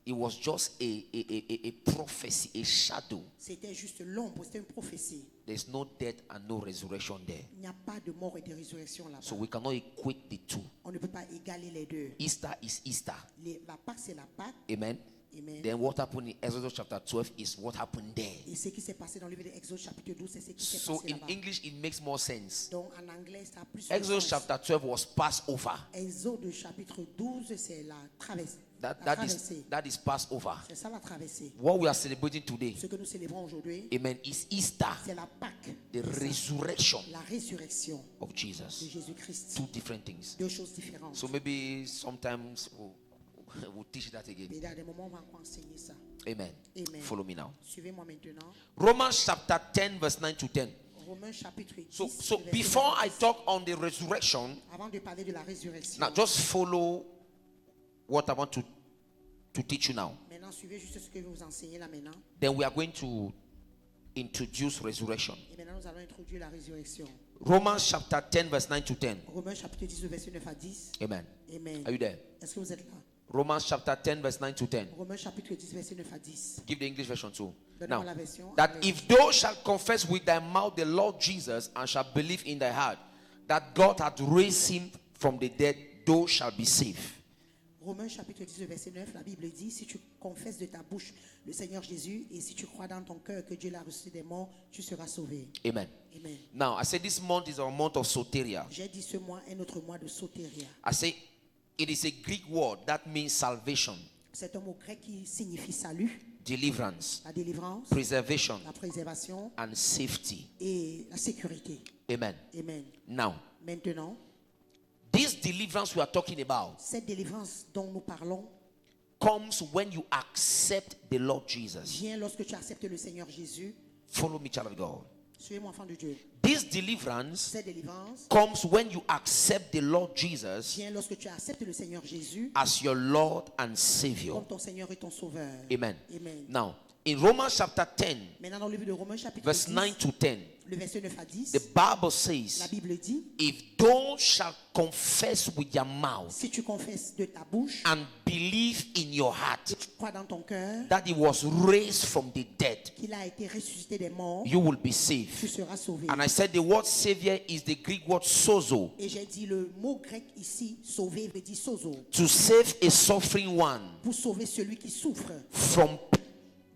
It was just a prophecy, a shadow. C'était juste l'ombre, c'était une prophétie. There's no death and no resurrection there. Il n'y a pas de mort et de résurrection là-bas. So we cannot equate the two. On ne peut pas égaler les deux. Easter is Easter. La Pâque, c'est la Pâque. Amen. Amen. Then what happened in Exodus chapter 12 is what happened there. Et ce qui s'est passé dans le livre d'Exode chapitre 12, c'est ce qui s'est So passé in là-bas. English it makes more sense. Donc en anglais, ça a plus de Exodus sens. chapter 12 was Passover. Exode chapitre 12, c'est la traversée. That is Passover. C'est ça la traversée. What we are celebrating today, Ce que nous célébrons aujourd'hui, amen, is Easter, c'est la Pâque. the resurrection La résurrection of de Jesus. Jésus-Christ. Two different things. Deux choses différentes. So maybe sometimes we'll teach that again. Et dans des moments, on va encore enseigner ça. Amen. Amen. Follow me now. Suivez-moi maintenant. Romans chapter 10 verse 9 to 10. Romains chapitre 10. So verset before 9. I talk on the resurrection, Avant de parler de la résurrection, now just follow what I want to teach you now. maintenant suivez juste ce que je vais vous enseigner là maintenant. Then we are going to introduce resurrection. Et maintenant nous allons introduire la résurrection. Romans chapter 10 verse 9 to 10. Romains chapitre 10, verset 9 à 10. Amen. Amen. Are you there? Est-ce que vous êtes là? Romans chapter 10 verse 9 to 10. Romains chapitre 10, verset 9 à 10. Give the English version too. Donnez-moi Now, la version that anglaise. if thou shalt confess with thy mouth the Lord Jesus and shalt believe in thy heart that God hath raised him from the dead, thou shalt be saved. Romains chapitre 10, verset 9, la Bible dit, si tu confesses de ta bouche le Seigneur Jésus et si tu crois dans ton cœur que Dieu l'a ressuscité des morts, tu seras sauvé. Amen. Amen. Now, I said this month is our month of soteria. J'ai dit ce mois est notre mois de sotéria. I say it is a Greek word that means salvation, C'est un mot grec qui signifie salut, deliverance, la délivrance, preservation, la préservation and safety. et la sécurité. Amen. Amen. Now, Maintenant, this deliverance we are talking about cette délivrance dont nous parlons comes when you accept the Lord Jesus. vient lorsque tu acceptes le Seigneur Jésus. Follow me, child of God. Suivez-moi, enfant de Dieu. This deliverance Cette délivrance comes when you accept the Lord Jesus vient lorsque tu acceptes le Seigneur Jésus as your Lord and Savior. comme ton Seigneur et ton Sauveur. Amen. Amen. Now, in Romans chapter 10, Maintenant, dans le livre de Romains, chapitre verse 10, 9 to 10, le verset 9 à 10, the Bible la says, Bible dit, if thou shalt confess with your mouth si tu confesses de ta bouche and believe in your et heart tu crois dans ton cœur that he was raised from the dead, qu'il a été ressuscité des morts, you will be tu saved. seras sauvé. And I said the word Savior is the Greek word sozo, Et j'ai dit le mot grec ici, sauver, veut dire sozo, to save a suffering one pour sauver celui qui souffre from,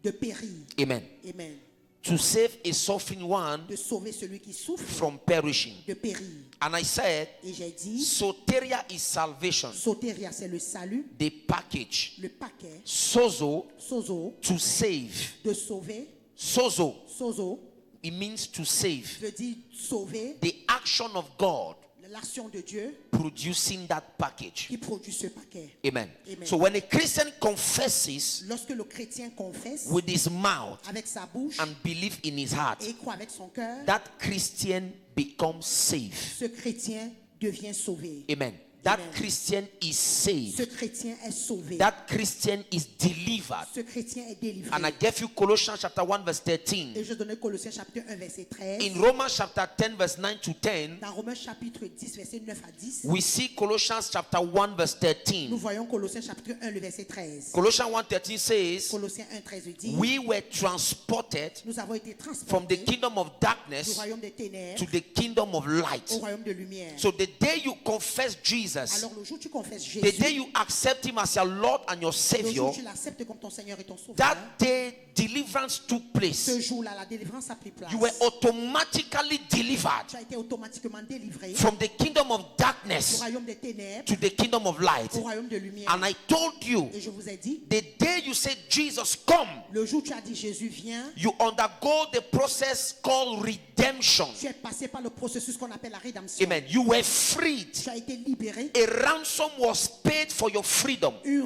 de périr. amen, Amen. to save a suffering one De sauver celui qui souffre from perishing. de périr. And I said, Et j'ai dit, soteria is salvation, soteria, c'est le salut, the package. le paquet, Sozo, sozo, to save. de sauver, Sozo, sozo, it means to save. veut dire sauver, The action of God l'action de Dieu producing that package. qui produit ce paquet. Amen. Amen. So when a Christian confesses Lorsque le chrétien confesse with his mouth avec sa bouche and believe in his heart, et croit avec son cœur, that Christian becomes saved. ce chrétien devient sauvé. Amen. That Amen. Christian is Ce saved. chrétien est sauvé. That Christian is delivered. Ce chrétien est délivré. And I gave you Colossians chapter 1 verse 13. Et je donnais Colossiens chapitre 1 verset 13. In Romans chapter 10 verse 9 to 10, Dans Romains chapitre 10 verset 9 à 10, we see Colossians chapter 1 verse nous 13. voyons Colossiens chapitre 1 le verset 13. Colossians 1:13 says, Colossiens 1 13 dit, we were transported nous avons été from transportés the kingdom of du darkness royaume des ténèbres to the kingdom of au light. royaume de lumière. So the day you confess Jesus, Alors le jour où tu confesses the day Jésus, you accept him as your Lord and your le jour Savior, où tu l'acceptes comme ton Seigneur et ton Sauveur, that day deliverance took ce place. jour-là, la délivrance a pris place. You were automatically delivered Tu as été automatiquement délivré from the kingdom of du darkness royaume des ténèbres to the kingdom of light. au royaume de lumière. And I told you, Et je vous ai dit, the day you said Jesus come, le jour où tu as dit Jésus vient, you undergo the process called redemption. tu es passé par le processus qu'on appelle la rédemption. Amen. You were freed. Tu as été libéré. A ransom was paid for your freedom. Une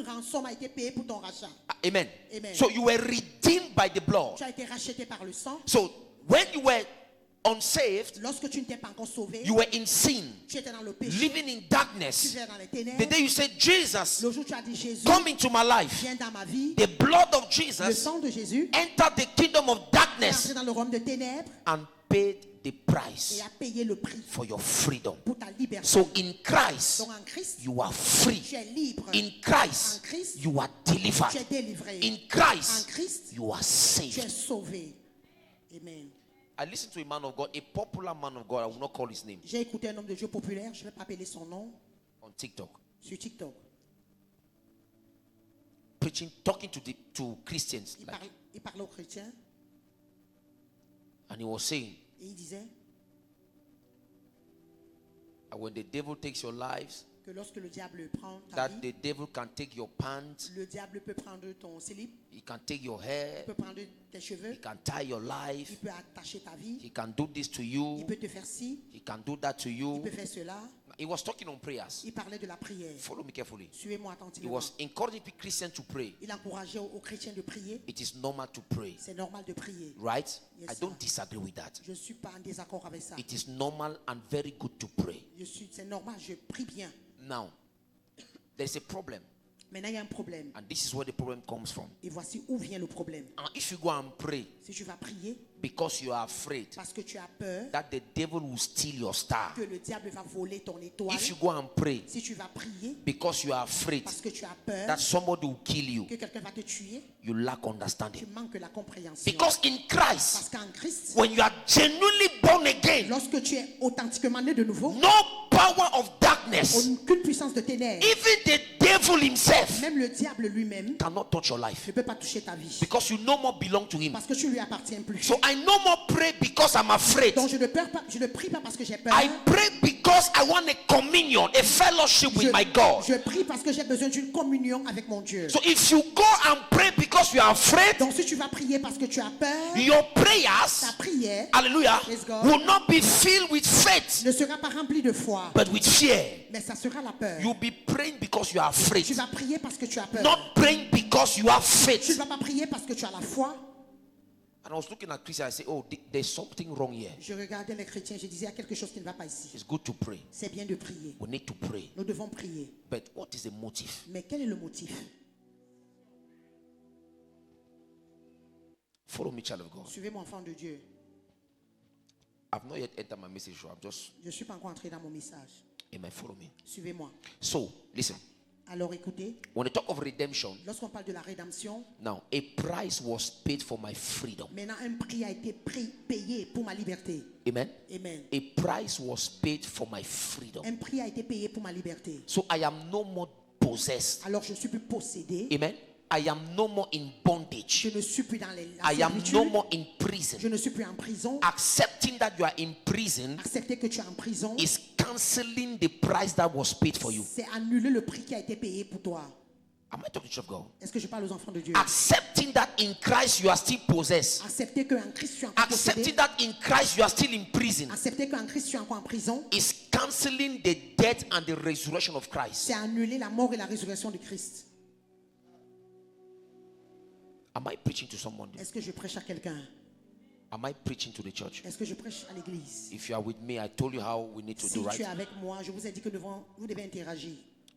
rançon a été payée pour ton rachat. Amen. Amen. So you were redeemed by the blood. Tu as été racheté par le sang. So when you were unsaved, Lorsque tu n'étais pas encore sauvé, you were in sin, tu étais dans le péché, living in tu darkness. étais dans les The ténèbres. day you said, Jesus, Le jour où tu as dit Jésus, come into my life, viens dans ma vie, the blood of le Jesus sang de Jésus entered the kingdom of est darkness entré dans le royaume de ténèbres and paid the et price a payé le prix for your freedom. pour ta liberté. So in Christ, Donc en Christ, you are free. tu es libre. In Christ, En Christ, you are tu es delivered. délivré. In En Christ, Christ, you are tu es saved. sauvé. Amen. I listened to a man of God, a popular man of God, I will not call his name, J'ai écouté un homme de Dieu populaire, je ne vais pas appeler son nom, on TikTok, sur TikTok. preaching, talking to Christians. Il parlait aux chrétiens And he was saying et il disait that when the devil takes your lives, que lorsque le diable prend ta that vie, the devil can take your pants, le diable peut prendre ton slip, he can take your il hair, peut prendre tes cheveux, he can tie your il life, peut attacher ta vie, he can do this to il you, peut te faire ci, he can do that to il you. peut faire cela. He was talking on prayers. Il parlait de la prière. Follow me carefully. Suivez-moi He attentivement. was encouraging Christians to pray. Il encourageait aux chrétiens de prier. It is normal to pray, C'est normal de prier. right? Yes, I don't sir. disagree with that. Je ne suis pas en désaccord avec ça. It is normal and very good to pray. C'est normal, je prie bien. Now, there's a problem, Maintenant, il y a un problème. and this is where the problem comes from. Et voici où vient le problème. And if you go and pray Si tu vas prier because you are afraid parce que tu as peur that the devil will steal your star, que le diable va voler ton étoile, if you go and pray si tu vas prier because you are afraid parce que tu as peur that somebody will kill you, que quelqu'un va te tuer, you lack tu understanding. manques la compréhension. Because in Christ, Parce qu'en Christ, when you are genuinely born again, lorsque tu es authentiquement né de nouveau, no power of darkness, aucune puissance de ténèbres, even the devil himself, même le diable lui-même, cannot touch your life ne peut pas toucher ta vie. because you no more belong to him. Parce que tu lui appartiens plus. So I no more pray because I'm afraid. Donc je ne prie pas parce que j'ai peur. I pray because I want a communion, a fellowship with my God. Je prie parce que j'ai besoin d'une communion avec mon Dieu. So if you go and pray because you are afraid, Donc si tu vas prier parce que tu as peur, your ta prayers, prière hallelujah, Praise God. will not be filled with faith, ne sera pas remplie de foi, but with fear. mais ça sera la peur. You'll be praying because you are afraid, Tu vas prier parce que tu as peur. not praying because you have Tu ne faith. vas pas prier parce que tu as la foi. And I was looking at Christians, I said, oh, there's something wrong here. Je regardais les chrétiens, je disais, il y a quelque chose qui ne va pas ici. It's good to pray. C'est bien de prier. We need to pray. Nous devons prier. But what is the motive? Mais quel est le motif? Follow me, child of God. Suivez-moi, enfant de Dieu. I've not yet entered my message, so I'm just, Je ne suis pas encore entré dans mon message. amen, follow me. Suivez-moi. So, listen, Alors écoutez, when they talk of redemption, lorsqu'on parle de la rédemption, now, a price was paid for my freedom. maintenant un prix a été payé pour ma liberté. Amen. Amen. A price was paid for my freedom. Un prix a été payé pour ma liberté. So I am no more possessed. Alors je ne suis plus possédé. Amen. I am no more in bondage. Je ne suis plus dans la I am servitude. no more in prison. Je ne suis plus en prison. Accepting that you are in prison Accepter que tu es en prison, is canceling the price that was paid for you. c'est annuler le prix qui a été payé pour toi. Am I talking to of God? Est-ce que je parle aux enfants de Dieu? Accepting that in Christ you are still possessed. Accepter qu'en Christ tu es encore Accepting possédé. that in Christ you are still in prison Accepter qu'en Christ tu es encore en prison, is canceling the death and the resurrection of Christ. c'est annuler la mort et la résurrection de Christ. Am I preaching to someone? Est-ce que je prêche à quelqu'un? Am I preaching to the church? Est-ce que je prêche à l'église? If you are with me, I told you how we need to Si do, tu es right? avec moi, je vous ai dit que vous devez interagir.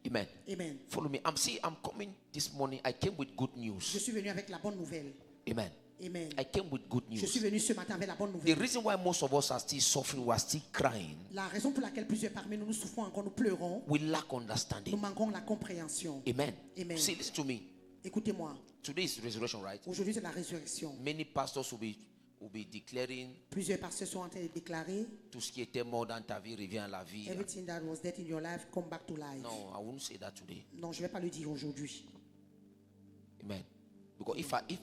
Amen. Amen. Follow me. I'm coming this morning. I came with good Je news. suis venu avec la bonne nouvelle. Amen. Amen. I came with good Je suis news. venu ce matin avec la bonne The nouvelle. reason why most of us are still suffering, we are still crying, La raison pour laquelle plusieurs parmi nous, nous souffrons encore, nous pleurons, we lack nous understanding. manquons la compréhension. Amen. Amen. See, listen to me. Écoutez-moi, Today is resurrection, right? aujourd'hui c'est la résurrection. Many pastors will be declaring Plusieurs pasteurs sont en train de déclarer, tout ce qui était mort dans ta vie revient à la vie. everything that was dead in your life, come back to life. No, I won't say that today. Non, je ne vais pas le dire aujourd'hui. Amen. Because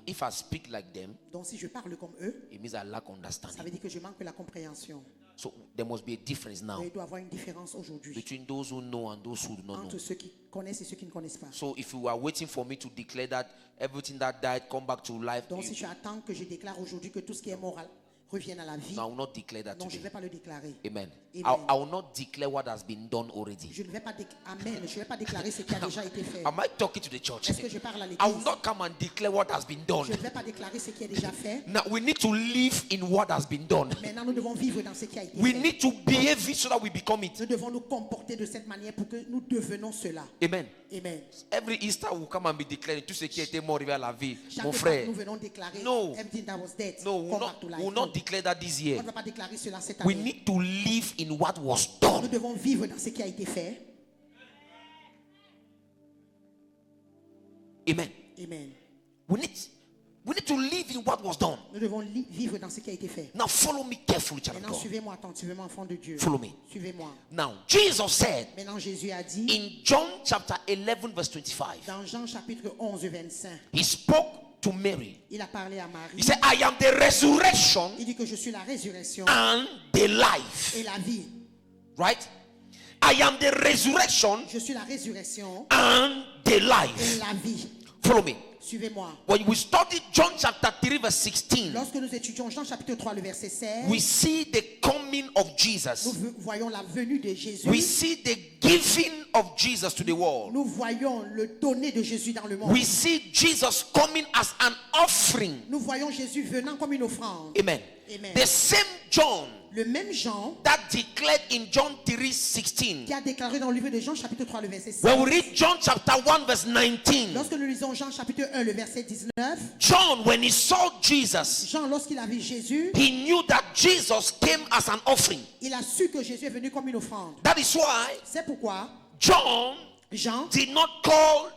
if I speak like them, Donc si je parle comme eux, it means I lack ça veut understanding. dire que je manque la compréhension. So there must be a difference now Mais il doit y avoir une différence aujourd'hui between those who know and those who do not know. entre ceux qui connaissent et ceux qui ne connaissent pas. So if you are waiting for me to declare that everything that died come back to life, Donc si tu attends que je déclare aujourd'hui que tout ce qui est mort revienne à la vie, no, I will not declare that non, je ne today. vais pas le déclarer. Amen. Amen. I will not declare what has been done already. Je ne vais pas Amen. Je vais pas déclarer ce qui a déjà été fait. Am I talking to the church? Est-ce que je parle à I will l'église? not come and declare what has been done. Je ne vais pas déclarer ce qui est déjà fait. Now we need to live in what has been done. Maintenant, nous devons vivre dans ce qui a été We fait. need to behave it so that we become it. Nous devons nous comporter de cette manière pour que nous devenons cela. Amen. Amen. Every Easter will come and be declaring tout ce qui était mort revient à la vie. Chaque Mon fois frère, nous venons déclarer No. everything that was dead no, we come will back to not, life. we will No. not declare that this On year. ne va pas déclarer cela cette We année. need to live in what was Nous done. devons vivre dans ce qui a été fait. Amen. Amen. We need to live in what was done. Nous devons vivre dans ce qui a été fait. Now follow me carefully, child of Maintenant, God. suivez-moi attentivement, enfant de Dieu. Follow me. Suivez-moi. Now, Jesus said Maintenant, Jésus a dit, in John chapter 11 verse 25, dans Jean chapitre 11, 25, he spoke to Mary. il a parlé à Marie. He said, I am the resurrection Il dit que je suis la résurrection and the life. et la vie. Right? I am the resurrection Je suis la résurrection and the et life. la vie. Follow me. Suivez-moi. When we study John chapter 3 verse 16, Lorsque nous étudions Jean chapitre 3, le verset 16, we see the coming of Jesus. nous voyons la venue de Jésus. We see the giving of Jesus to the world. Nous voyons le donner de Jésus dans le monde. We see Jesus coming as an offering. Nous voyons Jésus venant comme une offrande. Amen. Amen. The same John Le même Jean that declared in John 3:16. qui a déclaré dans le livre de Jean chapitre 3, le verset 16. When we read John chapter 1 verse 19, Lorsque nous lisons Jean chapitre 1, le verset 19, John, when he saw Jesus, Jean, lorsqu'il a vu Jésus, he knew that Jesus came as an offering. il a su que Jésus est venu comme une offrande. That is why C'est pourquoi John Jean did not call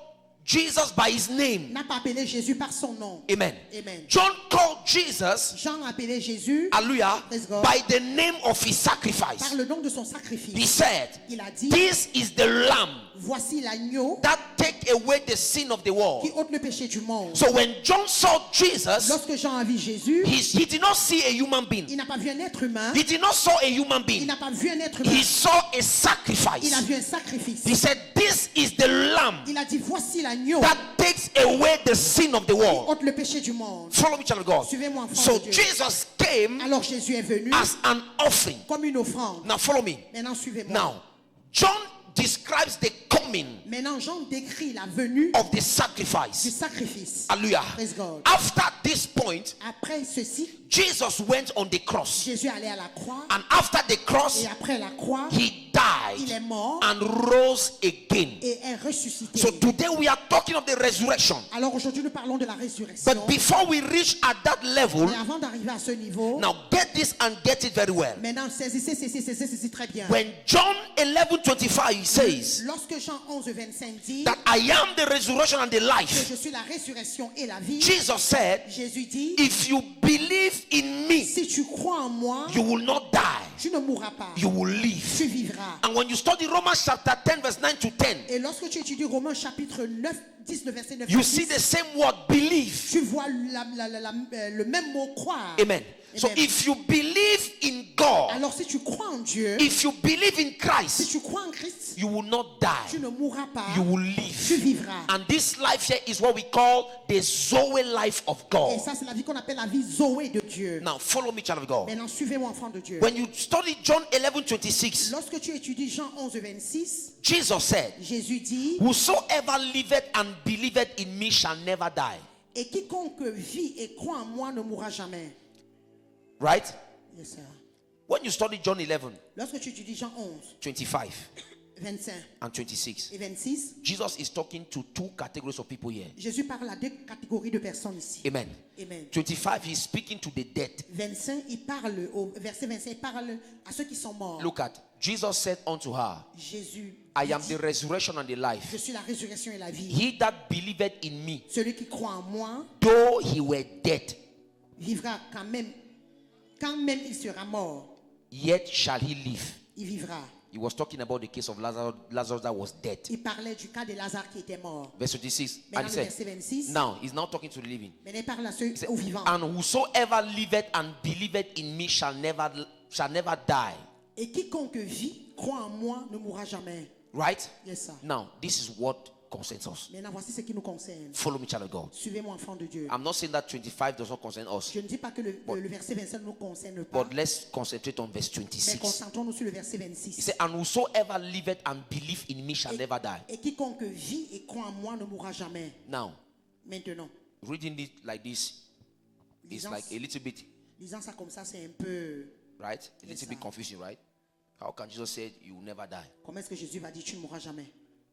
Jesus by his name. n'a pas appelé Jésus par son nom. Amen. Amen. John called Jesus, Jean a appelé Jésus hallelujah, Praise God. by the name of his par sacrifice. le nom de son He sacrifice. said, Il a dit, this is the lamb voici l'agneau that take away the sin of the world. qui ôte le péché du monde. So when John saw Jesus, Lorsque Jean a vu Jésus, he did not see a human being. il n'a pas vu un être humain. He did not saw a human Il being. n'a pas vu un être He humain. saw a Il a sacrifice. vu un sacrifice. He said, this is the lamb Il a dit, voici l'agneau that takes away the sin of the qui world. ôte le péché du monde. Follow me, child of God. Suivez-moi, enfant So de Dieu. Jesus came Alors Jésus est venu as an offering. comme une offrande. Now follow me. Maintenant, suivez-moi. Now, John describes the coming Maintenant, Jean décrit la venue of the du sacrifice. sacrifice. Hallelujah. Praise God. After this point, Après ceci, Jesus went on the cross. Jésus allait à la croix. And after the cross, Et après la croix, he il died est mort and rose again. et est ressuscité. So today we are talking of the resurrection. Alors aujourd'hui, nous parlons de la résurrection. But before we reach at that level, Mais avant d'arriver à ce niveau, now get this and get it very well. maintenant saisissez très bien. When John 11:25 says Lorsque Jean 11, 25 dit that I am the resurrection and the que life, je suis la résurrection et la vie, Jesus said, Jésus dit, if you believe in me, si tu crois en moi, you will not die, tu ne mourras pas, you will live. tu vivras. And when you study Romans chapter 10 verse 9 to 10, Et lorsque tu étudies Romains chapitre 9, 19, verset 9, you à see 10, the same word believe. tu vois le même mot croire. Amen. So Amen. if you believe in God, Alors si tu crois en Dieu, if you believe in si Christ, tu crois en Christ, you will not tu die, ne mourras pas, you will tu live. vivras. And this life here is what we call the Zoe life of Et God. ça, c'est la vie qu'on appelle la vie Zoé de Dieu. Now follow me, child of God. Maintenant, suivez-moi, enfant de Dieu. When you study John 11:26, Lorsque tu étudies Jean 11, 26, Jesus said, Jésus dit, whosoever liveth and believeth in me shall never die. et quiconque vit et croit en moi ne mourra jamais. Right? Yes, sir. When you study John 11, Lorsque tu étudies Jean 11, 25 25 and 26, et 26, Jesus is talking to two categories of people here. Jésus parle à deux catégories de personnes ici. Amen. Amen. 25, he's speaking to the dead. 25, il parle, au verset 25, il parle à ceux qui sont morts. Look at, Jesus said unto her, Jésus I am dit, the resurrection and the je life. suis la résurrection et la vie. He that believeth in me, Celui qui croit en moi though he were dead, vivra quand même il sera mort, yet shall he live. il vivra. He was talking about the case of Lazarus that was dead. Il parlait du cas de Lazare qui était mort. Verse 26. And Maintenant, he le said, verset 26, now he's now talking to the living. maintenant il parle à ceux aux vivants. And whosoever liveth and believeth in me shall never die. Et quiconque vit, croit en moi, ne mourra jamais. Right? Yes, sir. Now, this is what concerns us. Maintenant, voici ce qui nous concerne. Follow me, child of God. Suivez-moi, enfant de Dieu. I'm not saying that 25 does not concern us, Je ne dis pas que le verset 25 ne nous concerne pas, but let's concentrate on verse mais 26. concentrons-nous sur le verset He 26. said, and whosoever liveth and believe in me shall never die. Et quiconque vit et croit en moi ne mourra jamais. Now, Maintenant, reading it like this is lisant, like a little bit, lisant ça comme ça, c'est un peu... right? A Yes, little bit sir. confusing, right? How can Jesus say you will never die? Comment est-ce que Jésus va dire tu ne mourras jamais?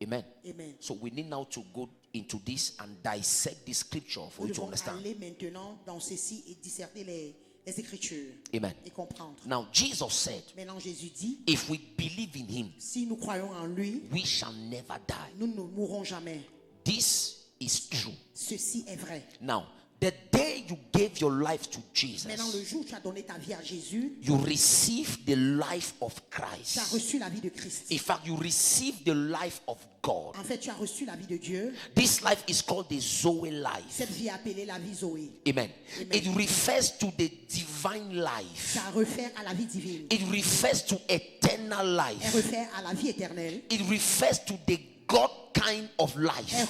Amen. Amen. So we need now to go into this and dissect this scripture for Nous you to devons understand. aller maintenant dans ceci et discerner les Écritures Amen. et comprendre. Now Jesus said, Maintenant, Jésus dit, if we believe in him, si nous croyons en lui, we shall never die. nous ne mourrons jamais. This is true. Ceci est vrai. Now, the day you gave your life to Maintenant, le Jesus, jour où tu as donné ta vie à Jésus, you received the life of tu as Christ. reçu la vie de Christ. In fact, you received the life of God. En fait, tu as reçu la vie de Dieu. This life is called the Zoe life. Cette vie est appelée la vie Zoé. Amen. Amen. It refers to the divine life. Ça réfère à la vie divine. It refers to eternal Elle life. réfère à la vie éternelle. It refers to the God kind of life.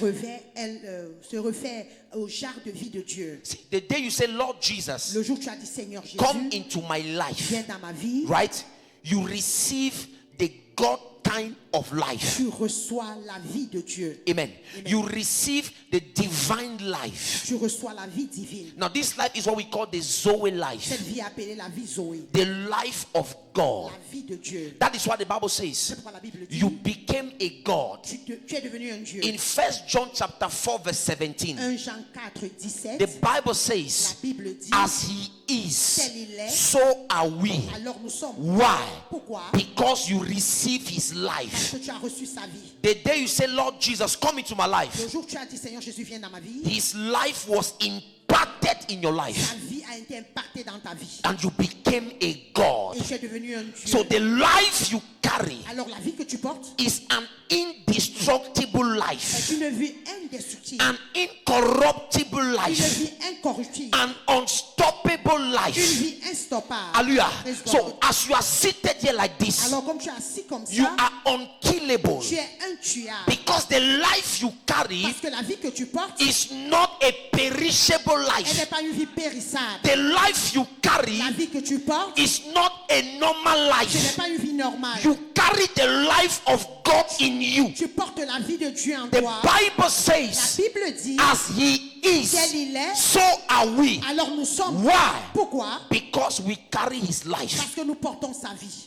Elle se réfère au genre de vie de Dieu. See, the day you say, Lord Jesus, Le jour où tu as dit Seigneur come Jésus, into my life, viens dans ma vie, right? You receive the God kind of life. tu reçois la vie de Dieu. Amen. Amen. You receive the divine life. Tu reçois la vie divine. Now, this life is what we call the Zoe Cette life, vie est appelée la vie Zoé. the life of God. La vie de Dieu. That is what the Bible C'est says. pourquoi la Bible dit, You became a God. tu es devenu un Dieu. In 1 John chapter 4 verse 17, 1 Jean 4, 17, the Bible la says, Bible dit, as he is, tel il est, so are we. alors nous sommes. Why? Pourquoi? Because you receive his Parce life. que tu as reçu sa vie. The day you say, Lord Jesus, come into my Le life, jour où tu as dit Seigneur Jésus, viens dans ma vie, his life was imparted in your life, ta vie a été impactée dans ta vie. and you became a God. Et tu es devenu un Dieu. So the life you carry Alors la vie que tu portes is an indestructible est life, une vie indestructible, an incorruptible une life, vie incorruptible, an unstoppable une life. vie instoppable. Hallelujah. Praise God. So as you are seated here like this, Alors comme tu es assis comme you ça, are unkillable, tu es intuable. because the life you carry Parce que la vie que tu portes, is not a perishable elle n'est life. pas une vie périssable. The life you carry La vie que tu portes, is not a normal ce n'est life. pas une vie normale. You carry the life of God in you. Tu portes la vie de Dieu en The toi. Bible La says, Bible dit, as he tel is, il est, so are we. alors nous sommes. Why? Pourquoi? Because we carry his life. Parce que nous portons sa vie.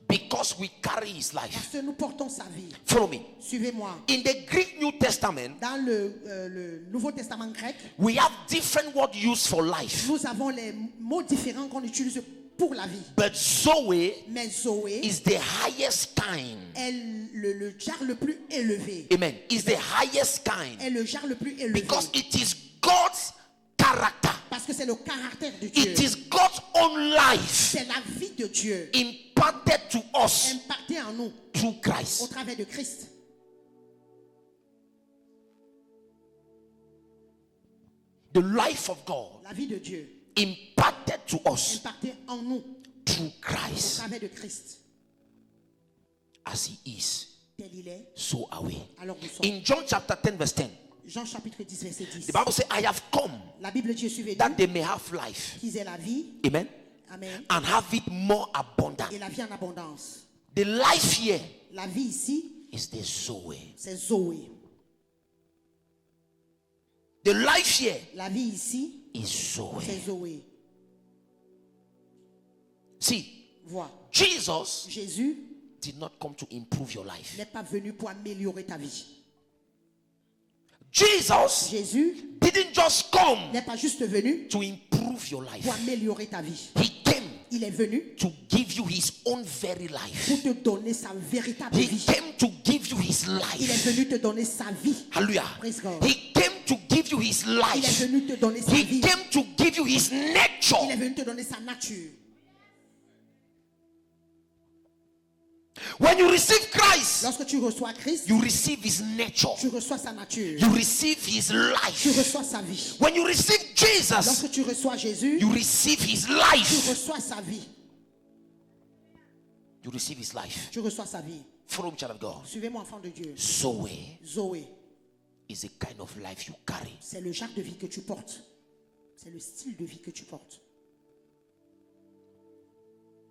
Because we carry his Parce life. que nous portons sa vie. Follow me. Suivez-moi. In the Greek New Testament, Dans le Nouveau Testament grec, we have different words used for life. nous avons les mots différents qu'on utilise pour la vie. But Zoe Mais Zoé is the highest kind. est le genre le plus élevé. Amen. Is the highest kind. Est le genre le plus élevé. Because it is God's character. Parce que c'est le caractère de It Dieu. is God's own life C'est la vie de Dieu imparted to us impactée en nous through au Christ. travers de Christ. The life of God La vie de Dieu imparted to us impactée en nous through au Christ. travers de Christ. As he is, Tel il est, so are we. alors nous sommes. In John chapter 10 verse 10, Jean chapitre 10 verset 10. the Bible says, I have come La Bible dit, je suis venu that they may have life. qu'ils aient la vie, Amen. amen, And have it more abundant. et la vie en abondance. The life here La vie ici, is the Zoe. c'est Zoé. The life here La vie ici, is c'est Zoe. Zoé. See, Vois, Jesus Jésus did not come to improve your life. n'est pas venu pour améliorer ta vie. Jesus Jésus didn't just come n'est pas juste venu to improve your life. pour améliorer ta vie. He came Il est venu to give you his own very life. pour te donner sa véritable He vie. came to give you his Il est life. venu te donner sa vie. Hallelujah. Praise God. He came to give you his Il est life. venu te donner sa He vie. came to give you his Il est nature. venu te donner sa nature. When you receive Christ, Lorsque tu reçois Christ, you receive his nature. tu reçois sa nature. You receive his Tu life. reçois sa vie. When you receive Jesus, Lorsque tu reçois Jésus, you receive his tu life. reçois sa vie. You receive his life. Tu reçois sa vie. Follow me, child of God. Suivez-moi, enfant de Dieu. Zoe Zoé, is the kind of life you carry. c'est le genre de vie que tu portes. C'est le style de vie que tu portes.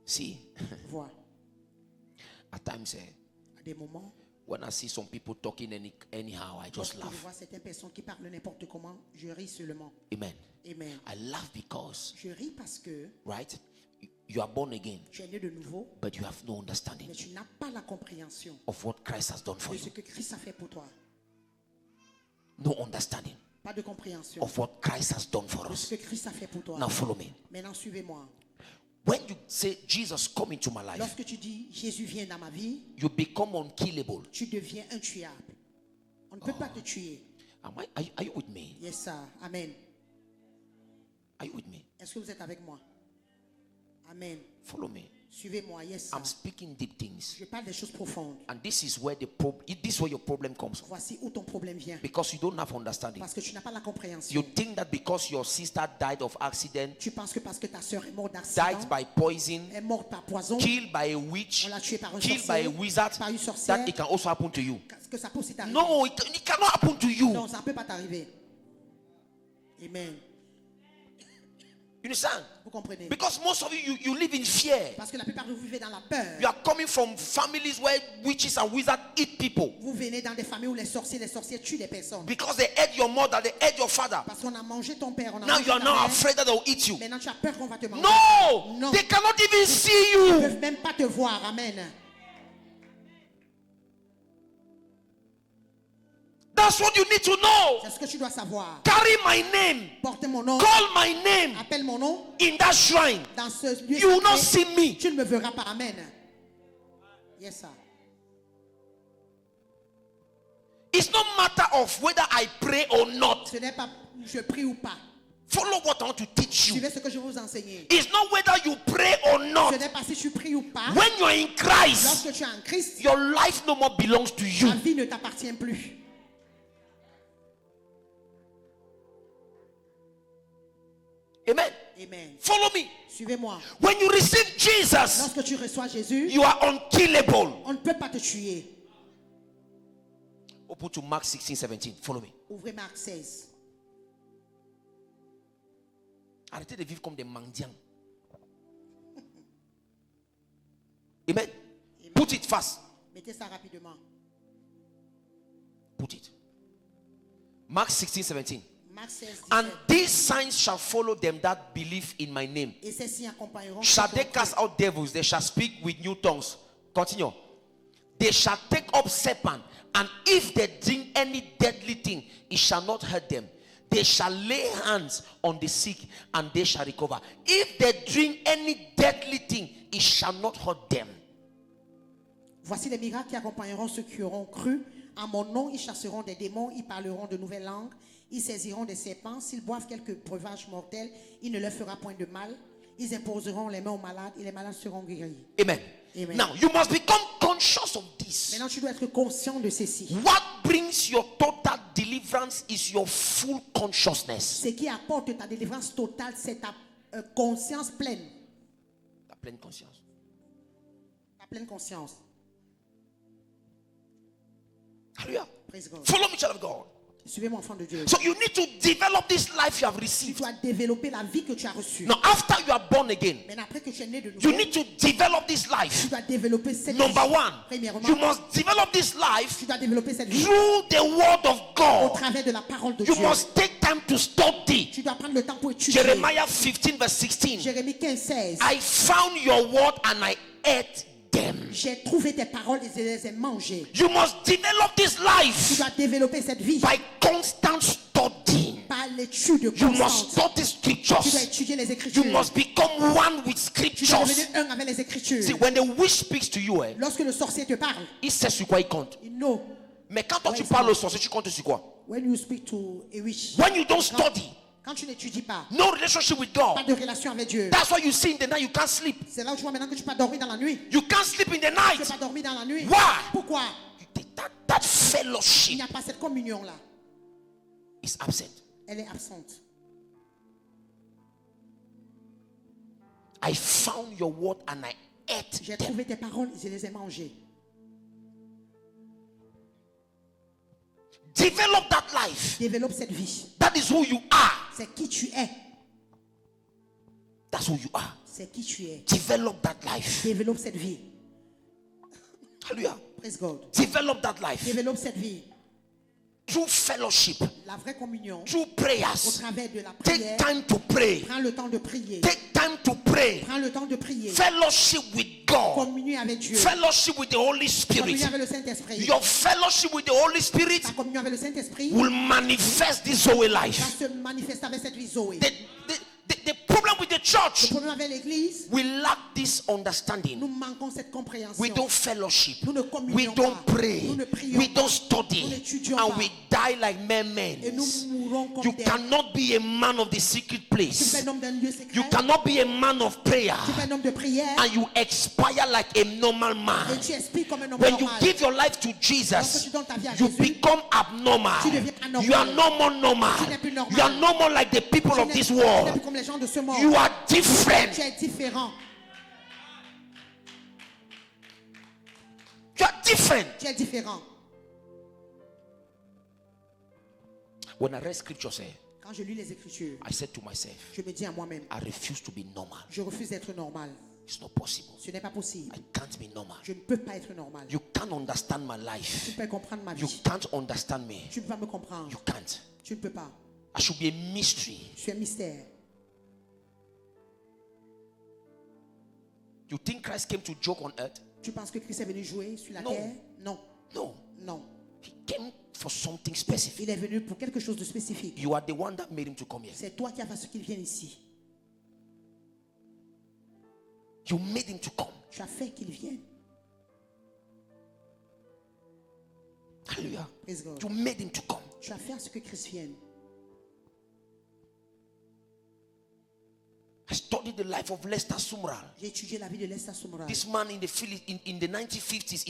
See, Vois, at times, à des moments, when I see some people talking anyhow, I just lorsque je laugh. vois certaines personnes qui parlent n'importe comment, je ris seulement. Amen. Amen. I laugh because, Je ris parce que, right, You are born again, Tu es né de nouveau, but you have no understanding mais tu n'as pas la compréhension of what Christ has done for de you. ce que Christ a fait pour toi. No understanding Pas de compréhension of what Christ has done for de us. ce que Christ a fait pour toi. Now follow me. Maintenant, suivez-moi. When you say, Jesus, come into my life, Lorsque tu dis Jésus vient dans ma vie, you become unkillable. tu deviens intuable. On ne peut pas te tuer. Are you with me? Yes, sir. Amen. Are you with me? Est-ce que vous êtes avec moi? Amen. Follow me. Suivez-moi. Yes, sir. I'm speaking deep things. Je parle des choses profondes. And this is where your problem comes from. Voici où ton problème vient. Because you don't have understanding. Parce que tu n'as pas la compréhension. You think that because your sister died of accident, Tu penses que parce que ta soeur est morte d'accident, died by poison, est morte par poison, killed by a witch, on l'a tuée par un killed by a sorcier, wizard, par une sorcière, that it can also happen to you. que ça peut aussi t'arriver. No, it cannot happen to you. Non, ça ne peut pas t'arriver. Amen. You understand? Vous comprenez? Because most of you live in fear. Parce que la plupart de vous vivez dans la peur. You are coming from families where witches and wizards eat people. Vous venez dans des familles où les sorciers tuent des personnes. Because they ate your mother, they ate your father. Parce qu'on a mangé ton père, on a Now mangé you are ta now mère. afraid that they will eat you. Maintenant tu as peur qu'on va te manger. No! Non. They cannot even see Ils ne you. peuvent même pas te voir. Amen. That's what you need to know. C'est ce que tu dois savoir. Carry my name. Porte mon nom. Call my name Appelle mon nom. in that shrine. Dans ce lieu You will not sacré, see me. tu ne me verras pas. Amen. Yes, sir. It's not matter of whether I pray or not. Ce n'est pas je prie ou pas. Follow what I want to teach you. Suivez ce que je vais vous enseigner. It's not whether you pray or not. Ce n'est pas si tu pries ou pas. When you are in Christ, Lorsque tu es en Christ, your life no more belongs to you. ta vie ne t'appartient plus. Amen. Amen. Follow me. Suivez-moi. When you receive Jesus, Lorsque tu reçois Jésus, you are unkillable. on ne peut pas te tuer. Open to Mark 16:17. Follow me. Ouvrez Marc 16. Arrêtez de vivre comme des mendiants. Amen. Put it fast. Mettez ça rapidement. Put it. Mark 16:17. Marc 16, And 17. these signs shall follow them that believe in my name. Et ces signes accompagneront Shall ceux qui they ont cast cru. out devils? They shall speak with new tongues. Continue. They shall take up serpent, and if they drink any deadly thing, it shall not hurt them. They shall lay hands on the sick, and they shall recover. If they drink any deadly thing, it shall not hurt them. Voici les miracles qui accompagneront ceux qui auront cru. En mon nom, ils chasseront des démons, ils parleront de nouvelles langues, ils saisiront des serpents. S'ils boivent quelques breuvages mortels, il ne leur fera point de mal. Ils imposeront les mains aux malades et les malades seront guéris. Amen. Amen. Now, you must become conscious of this. Maintenant, tu dois être conscient de ceci. What brings your total deliverance is your full consciousness. Ce qui apporte ta délivrance totale, c'est ta conscience pleine. La pleine conscience. Ta pleine conscience. Hallelujah. Praise God. Follow me, child of God. Suivez-moi, enfant de Dieu. So you need to develop this life you have Tu received. dois développer la vie que tu as reçue. Now, after you are born again, Maintenant, après que tu es né de nouveau, you need to develop this tu life. dois développer cette Number vie. one, Premièrement, you must develop this life tu dois développer cette vie through the word of au God. travers de la parole de You Dieu. must take time to study. Tu dois prendre le temps pour étudier. Jeremiah 15 verse 16. Jérémie 15, 16. I found your word and I ate them. J'ai trouvé tes paroles et je les ai mangées. You must develop this Tu life dois développer cette vie by constant studying. par l'étude You must constante. study Tu dois scriptures. étudier les You Écritures. must become one with Tu dois scriptures. devenir un avec les Écritures. See, when the witch speaks to you, Lorsque le sorcier te parle, il sait sur quoi il compte. you know. Mais quand toi Ouais, tu c'est parles bon. au sorcier, tu comptes sur quoi? When you speak to a witch, When you don't study, quand tu n'étudies pas, no relationship with pas God. de relation avec Dieu, That's why you see in the night you can't sleep. c'est là où tu vois maintenant que tu peux pas dormir dans la nuit. You can't sleep in the Tu peux night. pas dormir dans la nuit. Why? Pourquoi? That Il fellowship n'y a pas cette communion-là. is absent. Elle est absente. I found your word and I ate J'ai them. trouvé tes paroles et je les ai mangées. Develop that life. Développe cette vie. That is who you are. C'est qui tu es. That's who you are. C'est qui tu es. Develop that life. Développe cette vie. Hallelujah. Praise God. Develop that life. Développe cette vie. through fellowship, La vraie communion, through au prayers. travers de la Take prière, time to pray. prends le temps de prier. Take time to pray. Prends le temps de prier. Fellowship with God. Communion avec Dieu. Fellowship with the Holy Spirit. Communion avec le Saint-Esprit. Your fellowship with the Holy Spirit Ta communion avec le Saint-Esprit will manifest this Zoe va life. se manifester avec cette vie Zoé. The problem with the Le church, problème avec l'église, we lack this understanding. nous manquons cette compréhension. We don't fellowship. Nous ne We communions don't pas. pray. Nous ne prions We don't pas. study. Nous n'étudions And pas. we die like men. Et nous mourons comme You des... cannot be a man of the secret Tu es place. un homme d'un lieu secret. You cannot be a man of prayer Tu es un homme de prière. and you expire like a normal Et man. tu expires comme un homme When you normal. give your life to Lorsque Jesus, tu donnes ta vie à you Jésus, become abnormal. tu deviens anormal. You are no more normal. Tu n'es plus normal. You are no more like the people tu of n'es this tu n'es world. plus comme les gens de ce monde. You are different. Tu es différent. You are different. Tu es différent. When I read scripture, say, Quand je lis les Écritures, I said to myself, je me dis à moi-même, I refuse to be normal. je refuse d'être normal. It's not possible. Ce n'est pas possible. I can't be normal. Je ne peux pas être normal. You can't understand my Tu ne life. peux pas comprendre ma You vie. can't understand me. Tu ne peux pas me comprendre. You can't. Tu ne peux pas. I should be a mystery. Je suis un mystère. You think Christ came to joke on earth? Tu penses que Christ est venu jouer sur la Non. terre? Non. No. Non. He came for something specific. Il est venu pour quelque chose de spécifique. You are the one that made him to come here. C'est toi qui as fait ce qu'il vienne ici. You made him to come. Tu as fait qu'il vienne. Hallelujah. Praise God. You made him to come. Tu as fait à ce que Christ vienne. I studied the life of Lester Sumrall. J'ai étudié la vie de Lester Sumrall. This man in the 1950s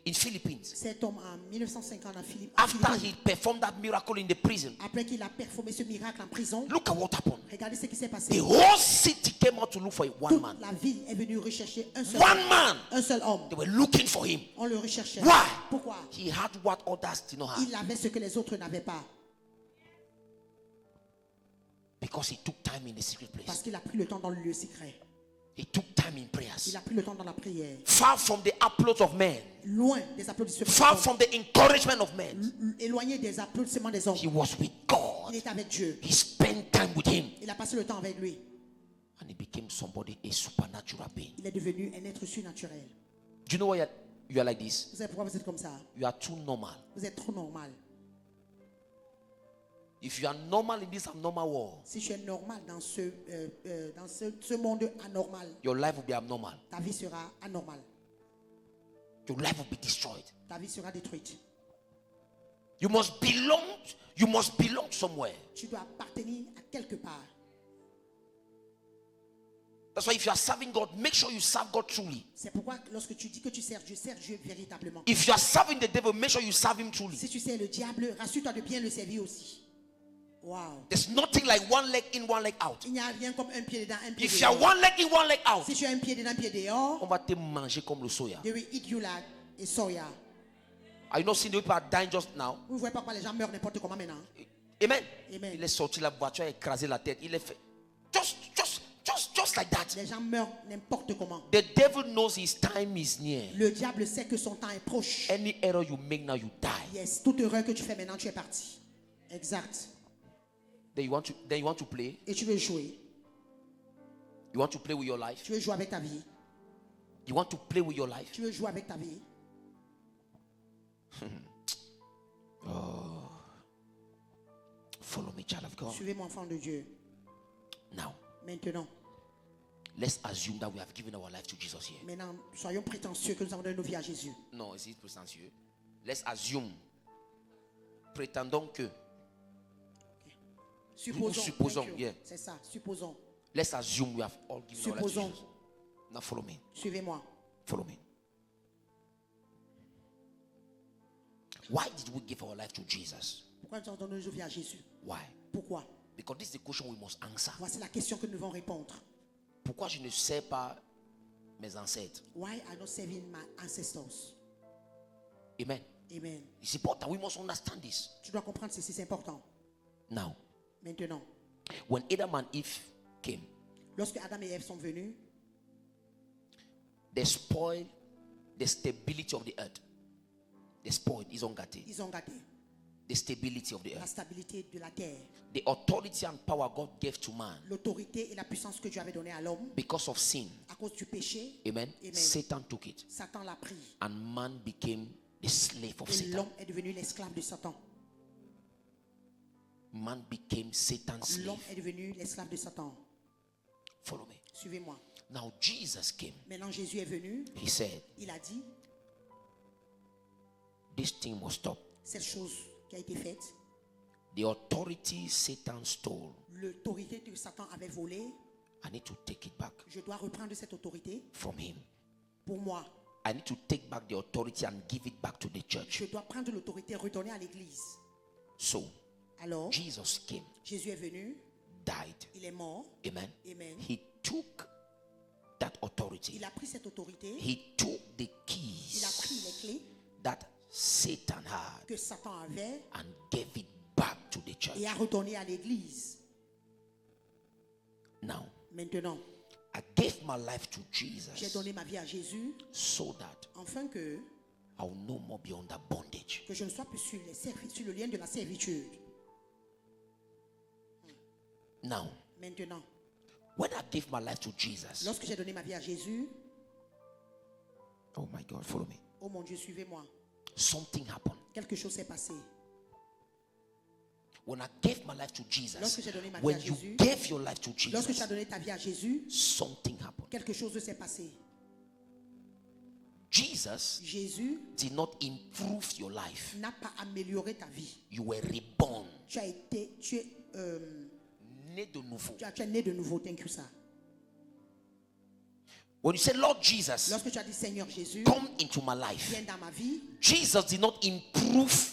in Philippines. Cet homme en 1950 en Philippines. After he performed that miracle in the prison, Après qu'il a performé ce miracle en prison, look at what happened. regardez ce qui s'est The passé. whole city came out to look for one Toute man. la ville est venue rechercher un seul One homme. man. Un seul homme. They were looking for him. On le recherchait. Why? Pourquoi? He had what others did not have. Il avait ce que les autres n'avaient pas. Because he took time in the secret Parce place. qu'il a pris le temps dans le lieu secret. He took time in Il prayers. a pris le temps dans la prière. Far from the applause of men. Loin des applaudissements Far des hommes. from the encouragement of men. Éloigné des applaudissements des hommes. He was with Il God. était avec Dieu. He spent time with him. Il a passé le temps avec lui. And he became somebody, a supernatural being. Il est devenu un être surnaturel. Do you know why you are like this? Vous savez pourquoi vous êtes comme ça? You are too normal. Vous êtes trop normal. If you are normal in this abnormal world, Si tu es normal dans ce monde anormal, your life will be abnormal. ta vie sera anormale. Your life will be destroyed. Ta vie sera détruite. You must belong somewhere. Tu dois appartenir à quelque part. That's why if you are serving God, make sure you serve God truly. C'est pourquoi lorsque tu dis que tu sers Dieu véritablement. If you are serving the devil, make sure you serve him truly. Si tu sers le diable, rassure-toi de bien le servir aussi. Wow. There's nothing like one leg in, one leg out. Il n'y a rien comme un pied dedans, un pied If you are dehors. one leg in, one leg out, Si tu as un pied dedans, un pied dehors, on va te manger comme le soya. they will eat you like a soya. Are you not seeing the people are dying just now? Vous ne voyez pas pourquoi les gens meurent n'importe comment maintenant. Amen. Amen. Il est sorti la voiture, a écrasé la tête. Il est fait. Just like that. Les gens meurent n'importe comment. The devil knows his time is near. Le diable sait que son temps est proche. Any error you make now, you die. Yes, toute erreur que tu fais maintenant, tu es parti. Exact. Then you want to play. Et tu veux jouer. You want to play with your life. Tu veux jouer avec ta vie. You want to play with your life. Tu veux jouer avec ta vie. Follow me, child of God. Suivez-moi, enfant de Dieu. Now, Maintenant, let's assume that we have given our life to Jesus here. maintenant, soyons prétentieux que nous avons donné nos vies à Jésus. No, is it prétentieux? Let's assume. Prétendons que. Supposons, thank you. yeah. C'est ça, supposons. Let's assume we have all given our life to Supposons. Jesus. Now follow me. Suivez-moi. Follow me. Why did we give our life to Jesus? Pourquoi nous avons donné nos vies à Jésus? Why? Pourquoi? Because this is the question we must answer. Voici la question que nous devons répondre. Pourquoi je ne sais pas mes ancêtres? Why are not serving my ancestors? Amen. Amen. It's important. We must understand this. Tu dois comprendre ceci, c'est important. Now, Maintenant, when Adam and Eve came, lorsque Adam et Ève sont venus, they spoiled the stability of the earth. They spoiled. Ils ont gâté. ils ont gâté. the stability of the la earth. stabilité de la terre. The authority and power God gave to man L'autorité et la puissance que Dieu avait donnée à l'homme because of sin. à cause du péché. Amen. Amen. Satan took it, Satan l'a pris. and man became the slave of Et Satan. l'homme est devenu l'esclave de Satan. Man became Satan's L'homme slave. est devenu l'esclave de Satan. Follow me. Suivez-moi. Now Jesus came. Maintenant Jésus est venu. He said, Il a dit, this thing must stop. cette chose qui a été faite, The authority Satan stole, l'autorité que Satan avait volée, I need to take it back je dois reprendre cette autorité from him. pour moi. I need to take back the authority and give it back to the church. Je dois prendre l'autorité et redonner à l'église. So Alors, Jesus came, Jésus est venu, died. il est mort. Amen. Amen. He took that authority. Il a pris cette autorité, He took the il a pris les keys clés that Satan had que Satan avait and gave it back to the church. et a redonné à l'église. Now, Maintenant, I gave my life to j'ai Jesus donné ma vie à Jésus so that afin que I will no more be under bondage. je ne sois plus sur le lien de la servitude. Now, Maintenant, when I gave my life to Jesus, lorsque j'ai donné ma vie à Jésus, oh my God, follow me. oh mon Dieu, suivez-moi. Something happened. Quelque chose s'est passé. When I gave my life to Jesus, Lorsque j'ai donné ma vie when à you Jésus, gave your life to Lorsque tu as Jesus, donné ta vie à Jésus, something happened. quelque chose s'est passé. Jesus Jésus did not improve your life. n'a pas amélioré ta vie. You were reborn, Tu as été, tu es né de nouveau. Thank you, sir. When you say, Lord Jesus, Lorsque tu as dit Seigneur Jésus, come into my life, viens dans ma vie, Jesus did not improve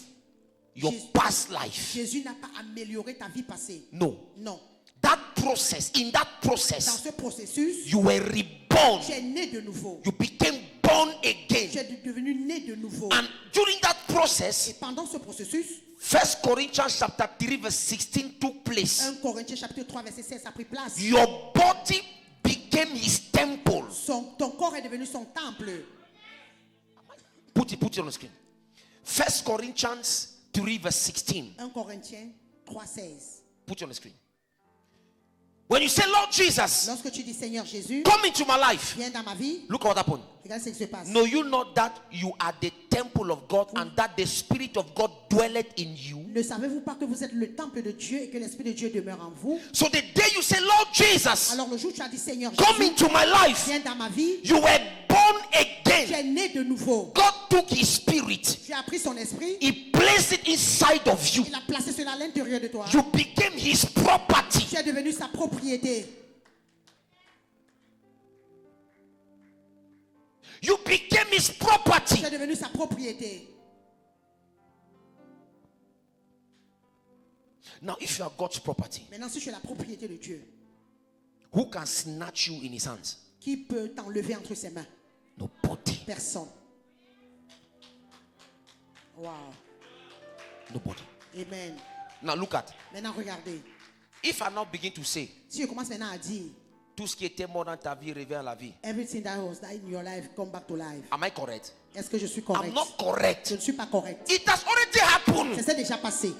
your Jesus- past life. Jésus n'a pas amélioré ta vie passée. No. Non. That process, in that Dans process, ce processus, you were reborn. tu es né de nouveau. You became born Tu again. es devenu né de nouveau. And during that Et process, pendant ce processus, 1 Corinthians chapter 3 verse 16 took place. 1 Corinthiens chapitre 3 verset 16 a pris place. Your body became his temple. Ton corps est devenu son temple. Put it on the screen. 1 Corinthians 3 verse 16. 1 Corinthiens 3, 16. Put it on the screen. When you say, Lord Jesus, Lorsque tu dis Seigneur Jésus, come into my life, viens dans ma vie, look what happened. regarde ce qui se passe. Know you not that you are the temple of God and that the Spirit of God dwelleth in you? Ne savez-vous pas que vous êtes le temple de Dieu et que l'Esprit de Dieu demeure en vous? So the day you say, Lord Jesus, Alors le jour où tu as dit Seigneur come Jésus, into my life, viens dans ma vie, you were born tu again. es né de nouveau. God took his spirit, Tu as pris son esprit, he placed it inside of you. il a placé cela à l'intérieur de toi. You became his property. Tu es devenu sa propriété. You became his property. Tu es devenu sa propriété. Now, if you are God's property, Maintenant, si tu es la propriété de Dieu, who can snatch you in his hands? qui peut t'enlever entre ses mains? Nobody. Personne. Wow. Nobody. Amen. Now look at. Maintenant, regardez. If I now begin to say, Si je commence maintenant à dire, tout ce qui était mort dans ta vie revient à la vie. everything that was died in your life, come back to life. Am I correct? Est-ce que je suis I'm correct? not correct. Je ne suis pas correct. It has already happened. Ça s'est déjà passé.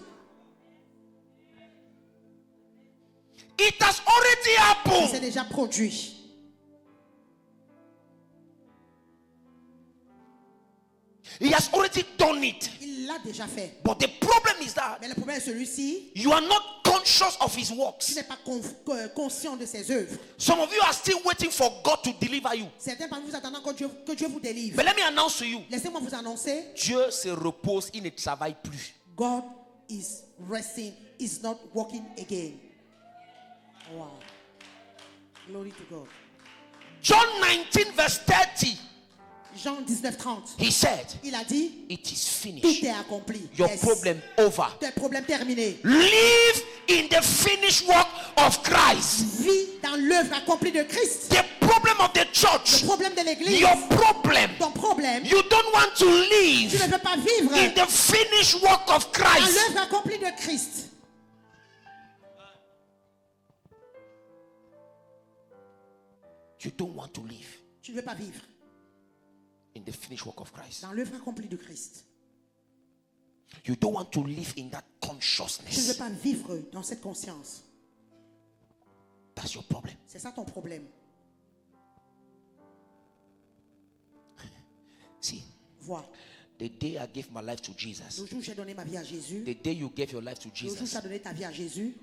It has already Ça happened. s'est déjà produit. He has already done it. Il l'a déjà fait. But the problem is that Mais le problème est celui-ci. you are not conscious of his Tu works. n'es pas conscient de ses œuvres. Some of you are still waiting for God to deliver you. Certains parmi vous attendant que Dieu vous délivre. But let me announce to you, Laissez-moi vous annoncer. Dieu se repose, il ne travaille plus. God is resting, is not working again. Wow. Glory to God. John 19 verse 30, Jean 19:30. he said, Il a dit, it is tout finished. est accompli. Your Yes. problem over. Tes problèmes terminés. Live in the finished work of Christ. Vis dans l'œuvre accomplie de Christ. The problem of the Le church, problème de l'église. your problem, Ton problème. you don't want to Tu ne live veux pas vivre in the finished work of dans Christ. l'œuvre accomplie de Christ. You don't want to live Tu ne veux pas vivre in the finished work of Christ. dans l'œuvre accomplie de Christ. You don't want to live in that Tu ne veux consciousness. pas vivre dans cette conscience. That's your problem. C'est ça ton problème. See, Vois, the day I gave my life to Jesus, le jour où j'ai donné ma vie à Jésus, the day you gave your life to le jour où tu Jesus, as donné ta vie à Jésus,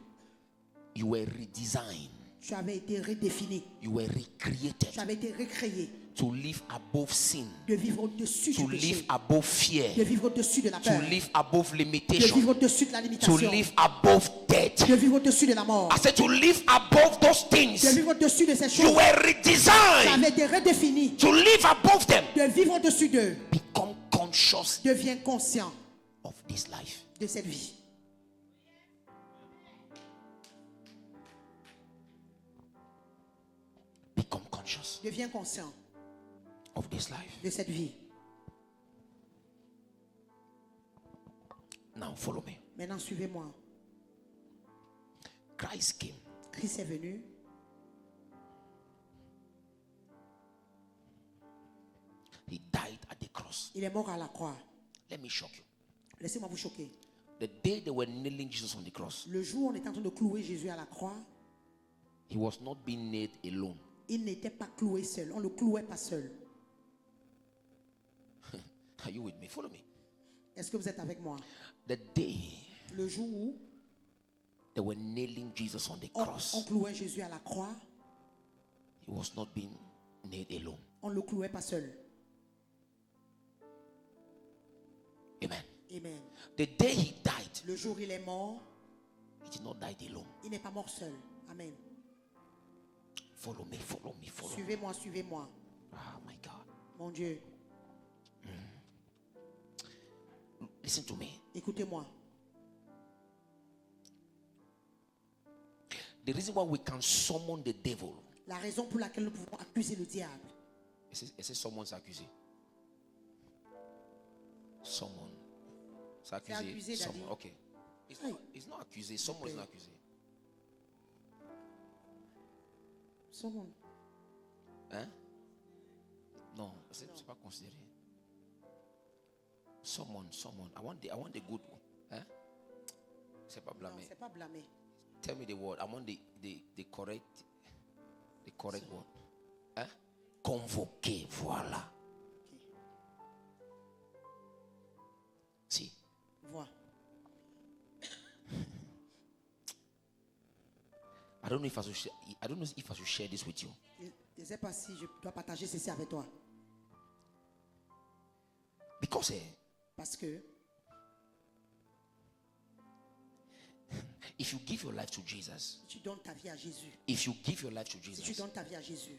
you were redesigned, tu avais été redéfini. you were recreated Tu avais été recréé to live above sin, de vivre au-dessus to du live péché, above fear, de vivre au-dessus de la to peur, live above de limitation, vivre au-dessus de la to limitation, live above death. de vivre au-dessus de la mort, I said to live above those de things. vivre au-dessus de ces You choses. were Tu redesigned avais été redéfini to live above them. de vivre au-dessus d'eux. Become conscious Deviens conscient of this life. de cette vie. Become conscious Deviens conscient of this life. de cette vie. Now follow me. Maintenant, suivez-moi. Christ came. Christ est venu. He died at the cross. Il est mort à la croix. Let me shock you. Laissez-moi vous choquer. The day they were nailing Jesus on the cross, Le jour où on était en train de clouer Jésus à la croix, he was not being nailed alone. il n'était pas cloué seul. On ne le clouait pas seul. Are you with me? Follow me. Est-ce que vous êtes avec moi? The day Le jour où they were nailing Jesus on the on cross, clouait Jésus à la croix, he was not being nailed alone. on ne le clouait pas seul. Amen. Amen. The day he died, Le jour où il est mort, he did not die alone. il n'est pas mort seul. Amen. Follow me, follow me, follow me. Suivez-moi, suivez-moi. Oh my God. Mon Dieu, Listen to me. écoutez-moi. The reason why we can summon the devil. La raison pour laquelle nous pouvons accuser le diable. Est-ce que someone's accusé? Someone. C'est accusé. accusé, Daddy. Someone. Okay. It's not accusé. Someone is not accusé. Someone. Hein? Non, c'est pas considéré. Someone. I want the good one. Hein? C'est pas Non, blâmé. c'est pas blâmé. Tell me the word. I want the correct word. Hein? Convoqué, voilà. Si. Vois. I don't know if I should share this with you. Je ne sais pas si je dois partager ceci avec toi. Because Parce que if you give your life to Jesus, si tu donnes ta vie à Jésus, if you give your life to si tu Jesus donnes ta vie à Jésus,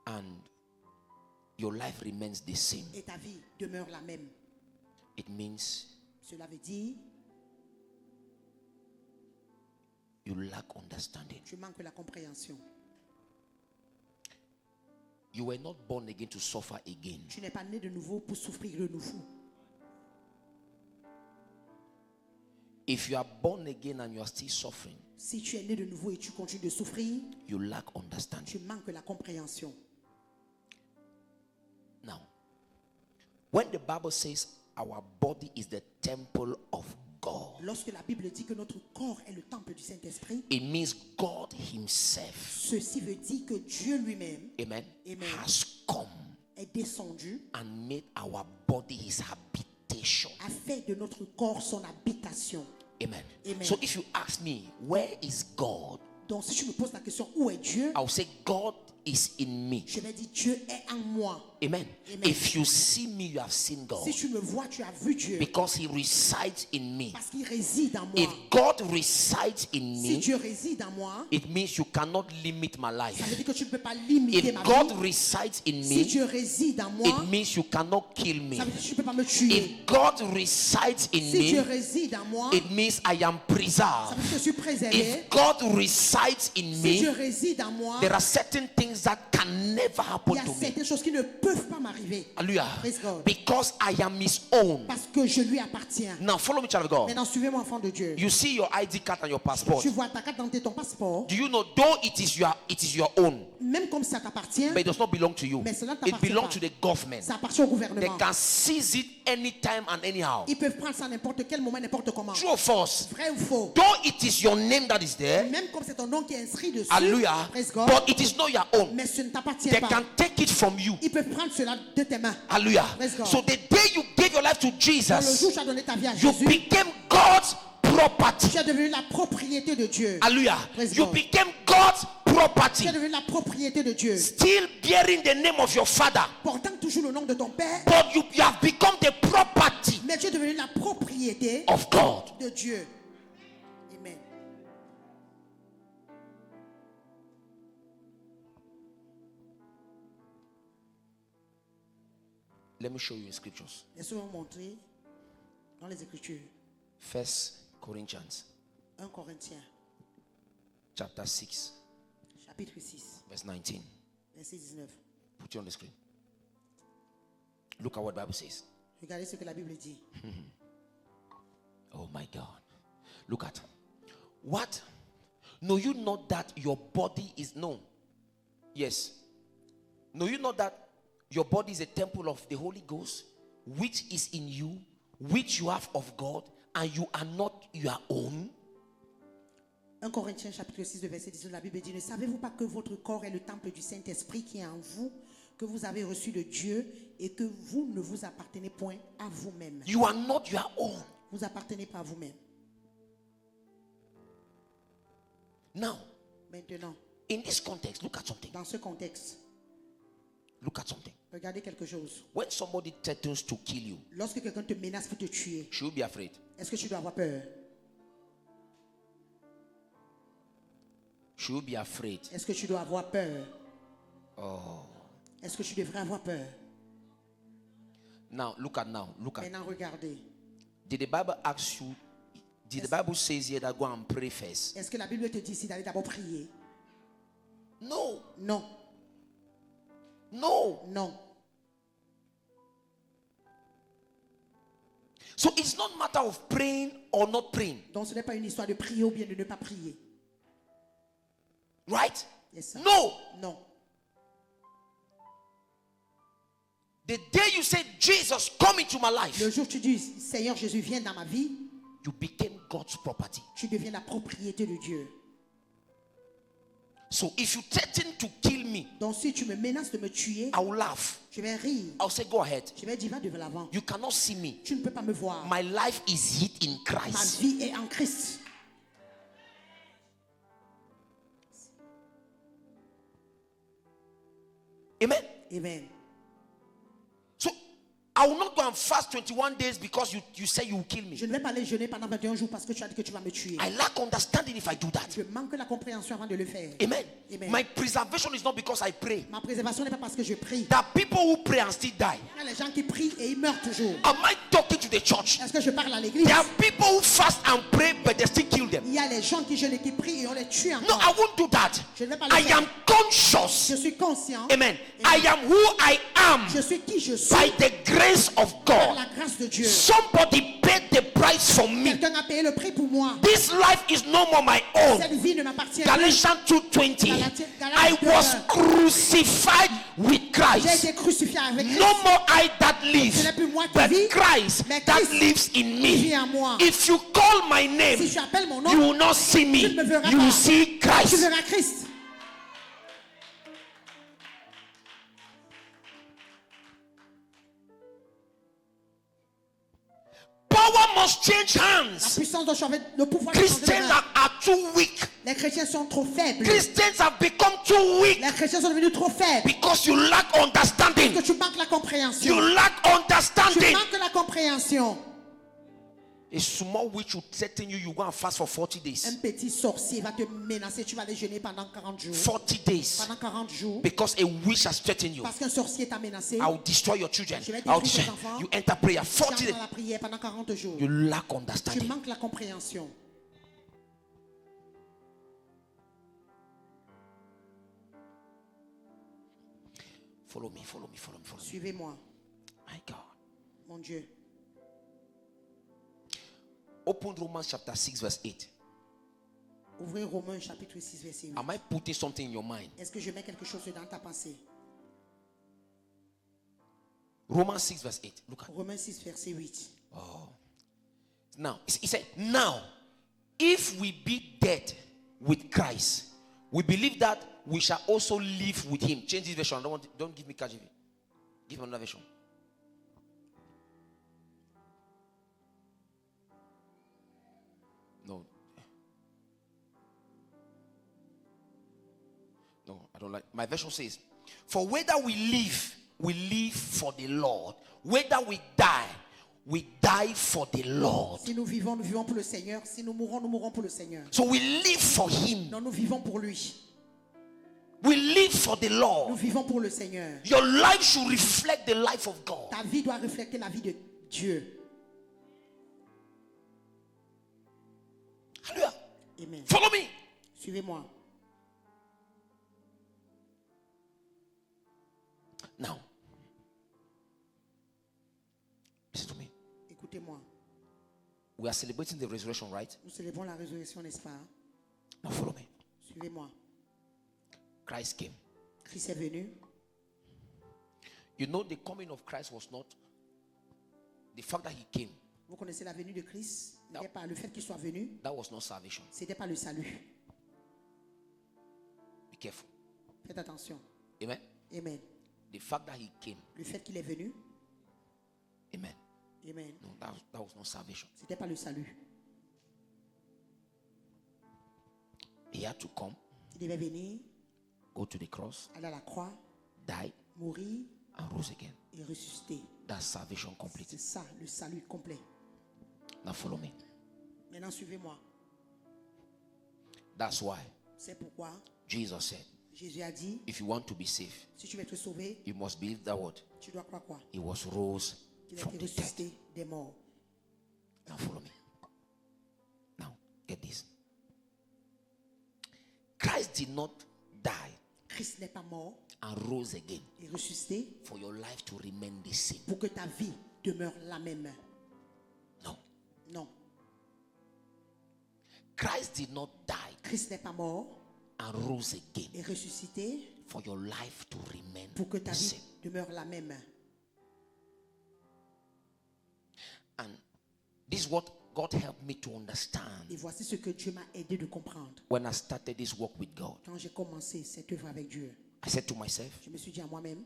and your life remains the same, et ta vie demeure la même, it means cela veut dire you lack understanding. tu manques la compréhension. You were not born again to suffer again. Tu n'es pas né de nouveau pour souffrir de nouveau. If you are born again and you are still suffering, Si tu es né de nouveau et tu continues de souffrir, you lack understanding. tu manques la compréhension. Now, when the Bible says our body is the temple of God, Lorsque la Bible dit que notre corps est le temple du Saint-Esprit, it means God Himself, ceci veut dire que Dieu lui-même amen, Amen. has come est descendu, and made our body His habitation. a fait de notre corps son habitation. Amen. Amen. So if you ask me, where is God? Donc si tu me poses la question, où est Dieu? I'll say, God is in me. Je vais dire, Dieu est en moi. Amen. Amen. If you see me, you have seen God. Si tu me vois, tu as vu Dieu. Because He resides in me. Parce qu'il réside en moi. If God resides in Si me, Dieu réside en moi, it means you cannot limit my ça veut life. dire que tu ne peux pas limiter If ma God vie. resides in Si me, Dieu réside en moi, it means you cannot kill me. ça veut dire que tu ne peux pas me tuer. If God resides in Si Dieu me, réside en moi, it means I am ça preserved. veut dire que je suis préservé. If God resides in Si Dieu me, réside en moi, there are certain things things that can never Il happen y a to me. certaines choses qui ne peuvent pas m'arriver. Hallelujah. Praise God. Because I am his own. Parce que je lui appartiens. Now follow me, child of God. Maintenant, suivez-moi, enfant de Dieu. You see your ID card and your passport. Tu vois ta carte d'identité, ton passeport. Do you know, though it is your own, Même comme ça t'appartient, but it does not belong to you. mais cela ne It t'appartient belongs pas. to the government. Ça appartient au They gouvernement. can seize it anytime and anyhow. Ils peuvent prendre ça à n'importe quel moment, n'importe comment. True or false? Vrai ou faux? Though it is your name that is there, Même comme c'est ton nom qui est inscrit dessus. hallelujah, Praise God. but it is not your own. Mais ce ne t'appartient They pas. can take it from you. Ils peuvent prendre cela de tes mains. Hallelujah. Praise God. So the day you gave your life to Dans le jour où Jesus, tu as donné ta vie à you Jésus, became God's property. tu es devenu la propriété de Dieu. Hallelujah. Praise You God. became God's property. Tu es devenu la propriété de Dieu. Still bearing the name of your father, Portant toujours le nom de ton père, but you have become the property mais tu es devenu la propriété of God. de Dieu. Amen. Let me show you in scriptures. Laissez-moi vous montrer dans les Écritures. 1 Corinthians 1 Corinthiens, chapter 6, chapitre 6, verse 19. verset 19. Put it on the screen. Look at what the Bible says. Regardez ce que la Bible dit. Oh my God. Look at what? Know you not that your body is known? Yes. Know you not that your body is a temple of the Holy Ghost, which is in you, which you have of God, and you are not your own? 1 Corinthiens chapitre 6, le verset 19, la Bible dit: ne savez-vous pas que votre corps est le temple du Saint-Esprit qui est en vous, que vous avez reçu de Dieu, et que vous ne vous appartenez point à vous-même? You are not your own. Vous appartenez pas à vous-même. Now, Maintenant, in this context, look at something. dans ce contexte, Look at something. regardez quelque chose. When somebody threatens to kill you, Lorsque quelqu'un te menace pour te tuer, should you be afraid? est-ce que tu dois avoir peur? Should you be afraid? Est-ce que tu dois avoir peur? Oh. Est-ce que tu devrais avoir peur? Now, look at now. Look at. Maintenant, regardez. Did the Bible ask you? Did the Bible says here that go and pray first? Est-ce que la Bible te dit ici d'aller d'abord prier? No. Non, No. non. So it's not matter of praying or not praying, Donc ce n'est pas une histoire de prier ou bien de ne pas prier. right? Yes, sir. No. Non. The day you say, Jesus, come into my life, Le jour où tu dis, Seigneur Jésus, viens dans ma vie, you became God's property. tu deviens la propriété de Dieu. So if you threaten to kill me, Donc si tu me menaces de me tuer, I will laugh. je vais rire. I'll say, go ahead. Je vais dire, va de l'avant. You cannot see me. Tu ne peux pas me voir. My life is hid in Ma Christ. vie est en Christ. Amen. Amen. So I will not go and fast 21 days because you say you will kill me. Je ne vais pas aller jeûner pendant 21 jours parce que tu as dit que tu vas me tuer. I lack understanding if I do that. Je manque la compréhension avant de le faire. Amen. Amen. My preservation is not because I pray. Ma préservation n'est pas parce que je prie. There are people who pray and still die. Il y a les gens qui prient et ils meurent toujours. Am I talking to the church? Est-ce que je parle à l'église? There are people who fast and pray but they still kill them. Il y a les gens qui jeûnent et qui prient et on les tue No, encore. I won't do that. Je ne vais pas le I faire. am conscious. Je suis conscient. Amen. I am who I am Je suis qui je suis by the grace of par God. la grâce de Dieu. Somebody paid the price for me. Quelqu'un a payé le prix pour moi. This life is no more my own. Cette vie ne m'appartient plus. Galatians 2:20. Galatiens I was 2:20. crucified with J'ai Christ. été crucifié avec Christ. No more I that Ce live, n'est plus moi qui but vis, Christ mais that Christ lives in qui me. vit en moi. If you call my Si name, tu appelles mon nom, you will not see me. tu ne me verras You will pas. see tu Christ. verras Christ. Power must change La hands. puissance doit changer. Le pouvoir doit changer de Christians main. are too weak. Les chrétiens sont trop faibles. Christians have become too weak Les chrétiens sont devenus trop faibles. because you lack Que understanding. tu manques la compréhension. You lack Tu understanding. manques la compréhension. A small witch will threaten you. You go and fast for 40 Un days. petit sorcier va te menacer. Tu vas aller jeûner pendant 40 jours. 40 days. Pendant 40 jours. Because a witch has threatened you. Parce qu'un sorcier t'a menacé. I will destroy your children. Je vais I will détruire destroy. tes enfants. You enter prayer. Tu 40 entres days. dans la prière pendant 40 jours. You lack Tu understanding. manques la compréhension. Follow me, follow me, follow me, follow me. Suivez-moi, My God. mon Dieu. Open Romans chapter 6 verse 8. Ouvrez Romains chapitre 6, verset 8. Am I putting something in your mind? Est-ce que je mets quelque chose dans ta pensée? Romans 6 verse 8. Look at. Romains 6, verset 8. Now, he said, now, if we be dead with Christ, we believe that we shall also live with him. Change this version. Don't give me KJV. Give me another version. No. No, I don't like. My version says, for whether we live for the Lord. Whether we die for the Lord. Si nous vivons pour le Seigneur. Si nous mourons pour le Seigneur. So we live for him. Non, nous vivons pour lui. We live for the Nous Lord. vivons pour le Seigneur. Your life should reflect the life of God. Ta vie doit refléter la vie de Dieu. Hallelujah. Amen. Follow me. Suivez-moi. Now, listen to me. Écoutez-moi. We are celebrating the resurrection, right? Nous célébrons la résurrection, n'est-ce pas? Now follow me. Suivez-moi. Christ came. Christ est venu. You know, the coming of Christ was not the fact that he came. Vous connaissez la venue de Christ? Non. N'était pas le fait qu'il soit venu. That was not salvation. C'était pas le salut. Be careful. Faites attention. Amen. Amen. The fact that he came. Le fait qu'il est venu. Amen. Amen. No, that was not salvation. C'était pas le salut. He had to come, Il devait venir, go to the cross, aller à la croix, die, mourir and rose again. et ressusciter. That's salvation complete. C'est ça, le salut complet. Now follow me. Maintenant, suivez-moi. That's why C'est pourquoi Jesus said, Jésus a dit, if you want to be saved, si tu veux être sauvé, you must believe that word. tu dois croire quoi? He was rose Qu'il a from été the dead. ressuscité des morts. Now follow me. Now get this. Christ did not die Christ n'est pas mort and rose again et ressuscité for your life to remain the same. pour que ta vie demeure la même. No. Non. Christ did not die Christ n'est pas mort and rose again et ressuscité for your life to remain pour que ta the vie same. demeure la même. And this is what God helped me to understand Et voici ce que Dieu m'a aidé de comprendre. when I started this work with God. Quand j'ai commencé cette œuvre avec Dieu, I said to myself, je me suis dit à moi-même,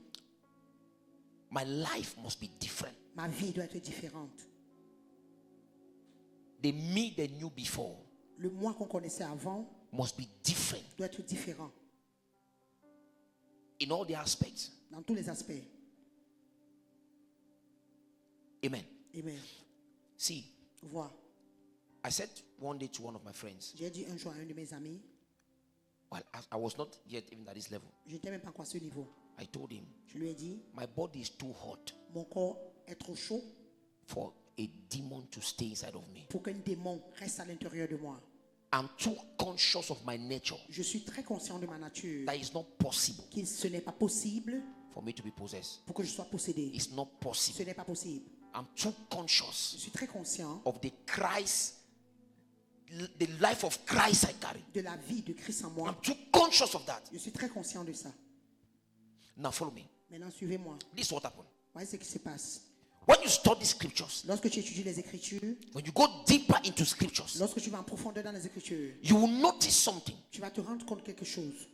my life must be different. ma vie doit être différente. The me they knew before Le moi qu'on connaissait avant must be different doit être différent in all the aspects. dans tous les aspects. Amen. Amen. See, Vois, I said one day to one of my friends, j'ai dit un jour à un de mes amis, well, I was not yet even at this level. je n'étais même pas encore à ce niveau. I told him, Je lui ai dit, my body is too hot mon corps est trop chaud for a demon to stay inside of me. pour qu'un démon reste à l'intérieur de moi. I'm too conscious of my nature Je suis très conscient de ma nature, that it's not possible que ce n'est pas possible for me to be possessed. pour que je sois possédé. It's not Ce possible. n'est pas possible. I'm too conscious Je suis très conscient of the life of Christ I carry. de la vie de Christ en moi. I'm too conscious of that. Je suis très conscient de ça. Now follow me. Maintenant, suivez-moi. This is what happened. Voyez ce qui se passe. When you study scriptures, Lorsque tu étudies les Écritures, when you go deeper into scriptures, lorsque tu vas en profondeur dans les Écritures, you will notice something. tu vas te rendre compte de quelque chose.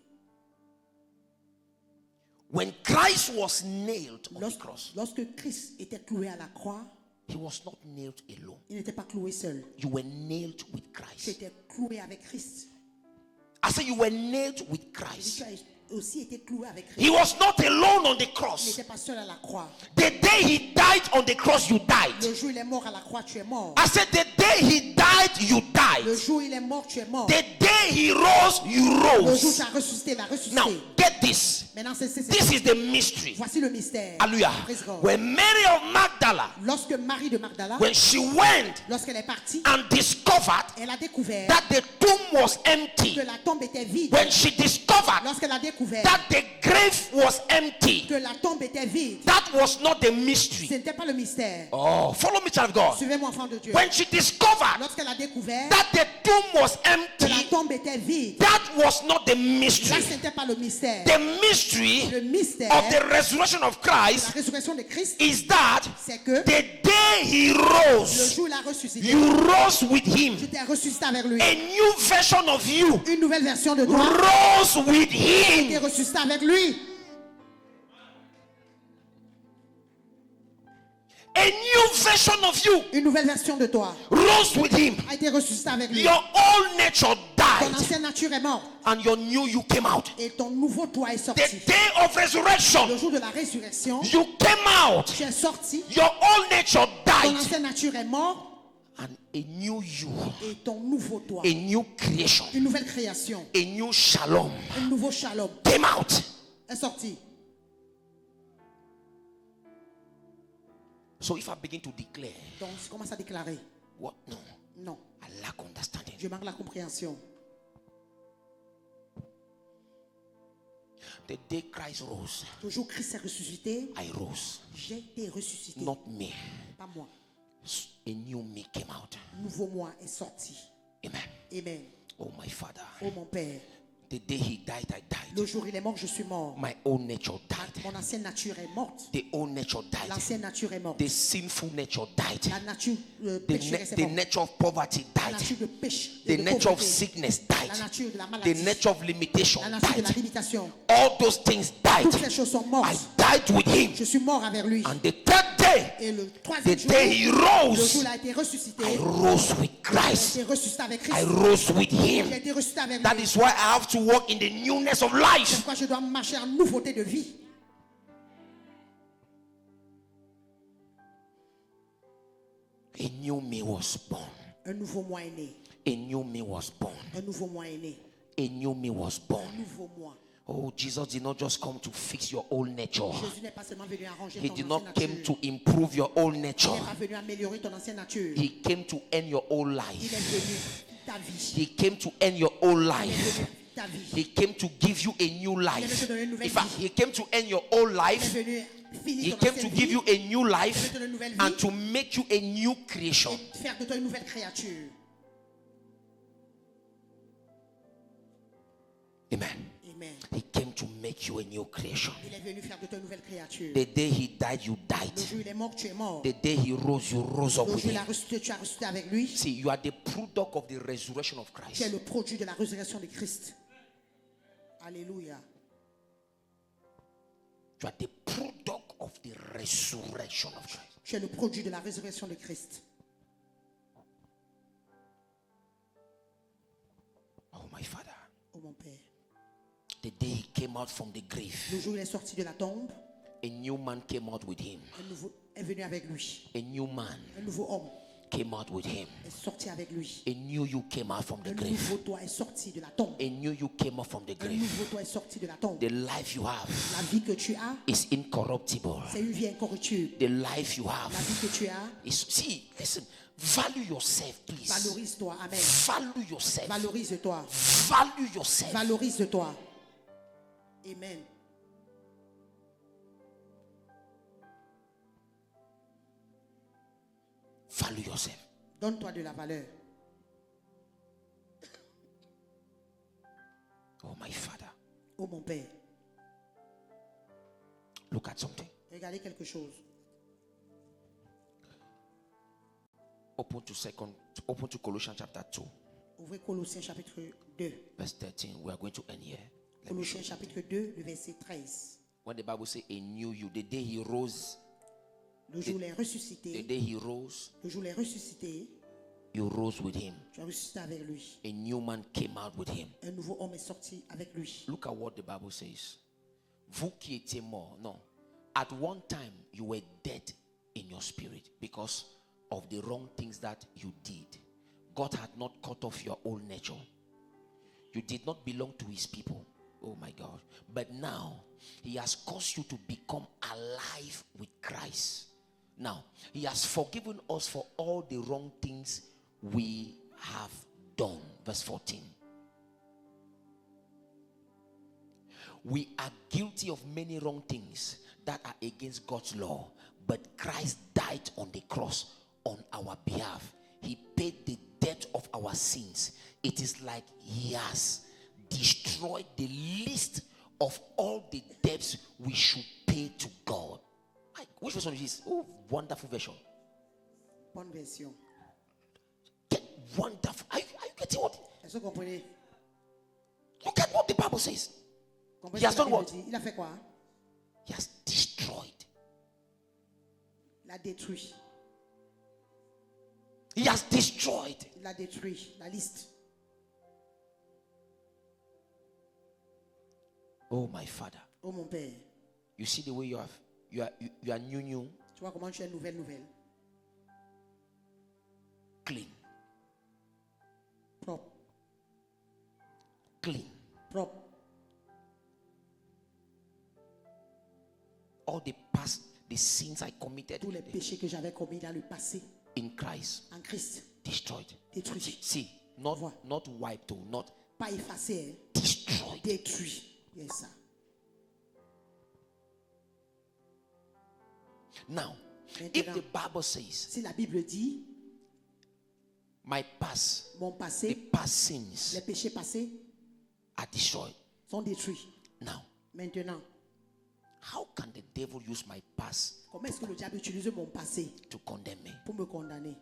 When Christ was nailed on the cross, Lorsque Christ était cloué à la croix, he was not nailed alone. il n'était pas cloué seul. You were nailed with Tu Christ. étais cloué avec Christ. I say you were nailed with Et Christ. tu as aussi été cloué avec He Christ. was not alone on the Il cross. n'était pas seul à la croix. The day he died on the cross, you died. Le jour où il est mort à la croix, tu es mort. I said the day he died, you Le died. jour où il est mort, tu es mort. The day he rose, you Le jour où rose. tu as ressuscité, il a ressuscité. Now get this. Maintenant, This is the mystery. voici le mystère. Hallelujah. Praise God. When Mary of Magdala, Lorsque Marie de Magdala, when she went lorsqu'elle est partie, and discovered elle a découvert that the tomb was que empty, la tombe était vide. when she discovered Lorsqu'elle a that découvert that the grave was empty. que la tombe était vide, That was not the mystery. ce n'était pas le mystère. Oh, follow me, child of God. Suivez-moi, enfant de Dieu. When she discovered Lorsqu'elle a découvert that the tomb was que la empty, tombe était vide, that was not the là, mystery. ce n'était pas le mystère. The mystery Le mystère of the resurrection of de la Christ résurrection de Christ, is that c'est que the day he le rose, jour où il a ressuscité, you rose with him. tu t'es ressuscité avec lui. A new version of you Une nouvelle version de toi rose with tu es him. ressuscité avec lui. A new version of you Une nouvelle version de toi rose with him. a été ressuscité avec lui. Your old nature Ton died ancienne nature est morte and your new you came out. et ton nouveau toi est sorti. The day of resurrection, Le jour de la résurrection, you came out. tu es sorti, Your old nature ton died ancienne nature est morte and a new you, et ton nouveau toi, a new creation, une nouvelle création, a new shalom un nouveau shalom came out. est sorti. So if I begin to declare, Donc, je commence à déclarer, what? No, non, I lack understanding. je manque la compréhension. The day Christ rose, Toujours Christ est ressuscité, I rose, j'ai été ressuscité, not me. pas moi. A new me came out. Nouveau moi est sorti. Amen. Amen. Oh my Father, Oh mon Père, the day he died, I died. le jour où il est mort, je suis mort. My old nature died. Mon ancienne nature est morte. The old nature died. L'ancienne nature est morte. The sinful nature died. La nature The, pécheresse est the morte. nature of poverty La died. nature de péché, The de nature of pauvreté. sickness La died. nature de la The maladie. nature of limitation La nature de la died. limitation. All those things died. Toutes ces choses sont I mortes. died with him. Je suis mort avec lui. And the third day, Et le the troisième jour, day he le jour rose, où il a été ressuscité, I rose with j'ai Christ. été ressuscité avec I Christ. rose with J'ai him. été ressuscité avec That lui. is why I have to walk in the newness of C'est life. pourquoi je dois marcher en nouveauté de vie. A new me was born. Un nouveau moi est né. A new me was born. Un nouveau moi est né. A new me was Un born. nouveau moi. Oh, Jesus did not just come to fix your old nature. Jésus n'est pas seulement venu arranger He ton did ancienne not came nature. to improve your old Il nature. n'est pas venu améliorer ton ancienne nature. He came to end your old Il est life. venu ta vie. He came to end your old Il est life. venu ta vie. He came to give you a new life. In fact, he came to end your old Il est life. venu finir He ton came to ancienne give vie you a new life de nouvelle vie. and to make you a new creation. et faire de toi une nouvelle créature. Amen. Amen. He came to make you a new creation. Il est venu faire de toi une nouvelle créature. The day he died, you Le died. jour où il est mort, tu es mort. The day he rose, you rose up Le with jour où il him. a ressuscité, tu as ressuscité avec lui. See, you are the product of the resurrection of Tu es Christ. le produit de la résurrection de Christ. Alléluia. You are the product of the resurrection of Christ. Tu es le produit de la résurrection de Christ. Oh, my Father. Oh mon Père. The day he came out from the grave, Le jour où il est sorti de la tombe, a new man came out with him. un nouveau est venu avec lui. A new man Un nouveau homme came out with him. est sorti avec lui. A new you came out from the Un grave. nouveau toi est sorti de la tombe. A new you came out from the Un grave. nouveau toi est sorti de la tombe. The life you have La vie que tu as, is incorruptible. c'est une vie incorruptible. The life you La have vie que tu as, is, see, listen, value yourself, please. valorise-toi. Amen. Value yourself. Valorise-toi. Value yourself. Valorise-toi. Amen. Value yourself. Donne-toi de la valeur. Oh, my Father. Oh mon Père, Look at something. regardez quelque chose. Open to Colossians chapter 2, Ouvrez Colossiens chapitre 2. verse 13. We are going to end here. Let me show Colossiens you. chapitre 2, le verset 13. When the Bible says a new you, the day he rose, Le jour où il est the ressuscité, day he rose, le jour où il est ressuscité, you rose with him. tu as ressuscité avec lui. A new man came out with him. Un nouveau homme est sorti avec lui. Look at what the Bible says. Vous qui étiez morts, no. At one time you were dead in your spirit because of the wrong things that you did. God had not cut off your old nature. You did not belong to his people. Oh my God. But now he has caused you to become alive with Christ. Now he has forgiven us for all the wrong things we have done. Verse 14. We are guilty of many wrong things that are against God's law, but Christ died on the cross on our behalf. He paid the debt of our sins. It is like he has destroyed the list of all the debts we should pay to God. Which version is this? Oh, wonderful version. Bonne version. Wonderful. Are you getting what? Est-ce que vous comprenez? Look at what the Bible says. Comprenez He has ce que done la what? Bible dit? Il a fait quoi? He has destroyed. Il a détruit. He has destroyed. Il a détruit la liste. Oh, my Father. Oh mon Père, You see the way you are new, tu vois comment tu es nouvelle. clean, Propre. clean. Propre. All the past, the sins I committed Tous les péchés que j'avais commis dans le passé, in Christ, en Christ, destroyed. détruit. See, not wiped, not Pas effacé, hein? destroyed. Détruit. Yes, ça. Now, if Maintenant, the Bible says si la Bible dit, my past, mon the passé, past sins les péchés passés are destroyed. sont détruits. Now, Maintenant, how can the devil use my past comment est-ce que le diable utilise mon passé to condemn me? pour me condamner?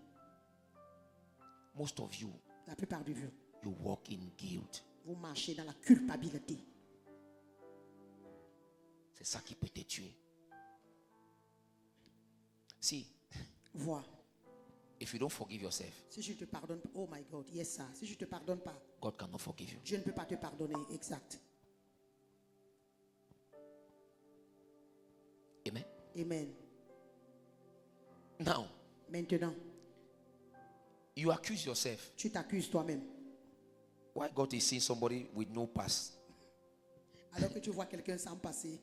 Most of you, La plupart de vous, you walk in guilt. vous marchez dans la culpabilité. C'est ça qui peut te tuer. See, Vois, if you don't forgive yourself, si je te pardonne pas, oh my God, yes, ça. Si je te pardonne pas, God cannot forgive you. je ne peux pas te pardonner. Exact. Amen. Amen. Now, Maintenant, you accuse yourself. tu t'accuses toi-même. Why God is seeing somebody with no past? Alors que tu vois quelqu'un sans passé,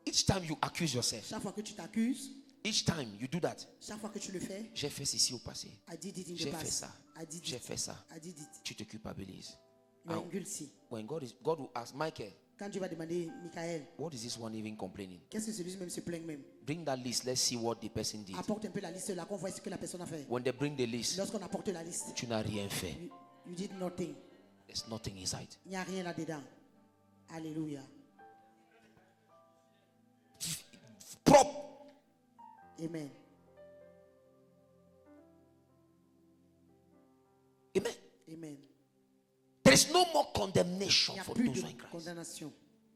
Each time you accuse yourself, chaque fois que tu t'accuses, each time you do that, chaque fois que tu le fais, j'ai fait ceci au passé. I did it in J'ai the fait past. ça. I did J'ai it. fait ça. I did it. Tu te culpabilises. You are Ah. guilty. When God will ask Michael, Quand tu vas demander, Michael, what is this one even complaining? qu'est-ce que celui-ci même se plaint même? Bring that list. Let's see what the person did. Apporte un peu la liste là, qu'on voit ce que la personne a fait. When they bring the list, Lorsqu'on apporte la liste, tu n'as rien fait. you did nothing. There's nothing inside. Il n'y a rien là-dedans. Alléluia. Prop. Amen. Amen. Amen. There is no more Il condemnation n'y a for plus those de who are in Christ. condamnation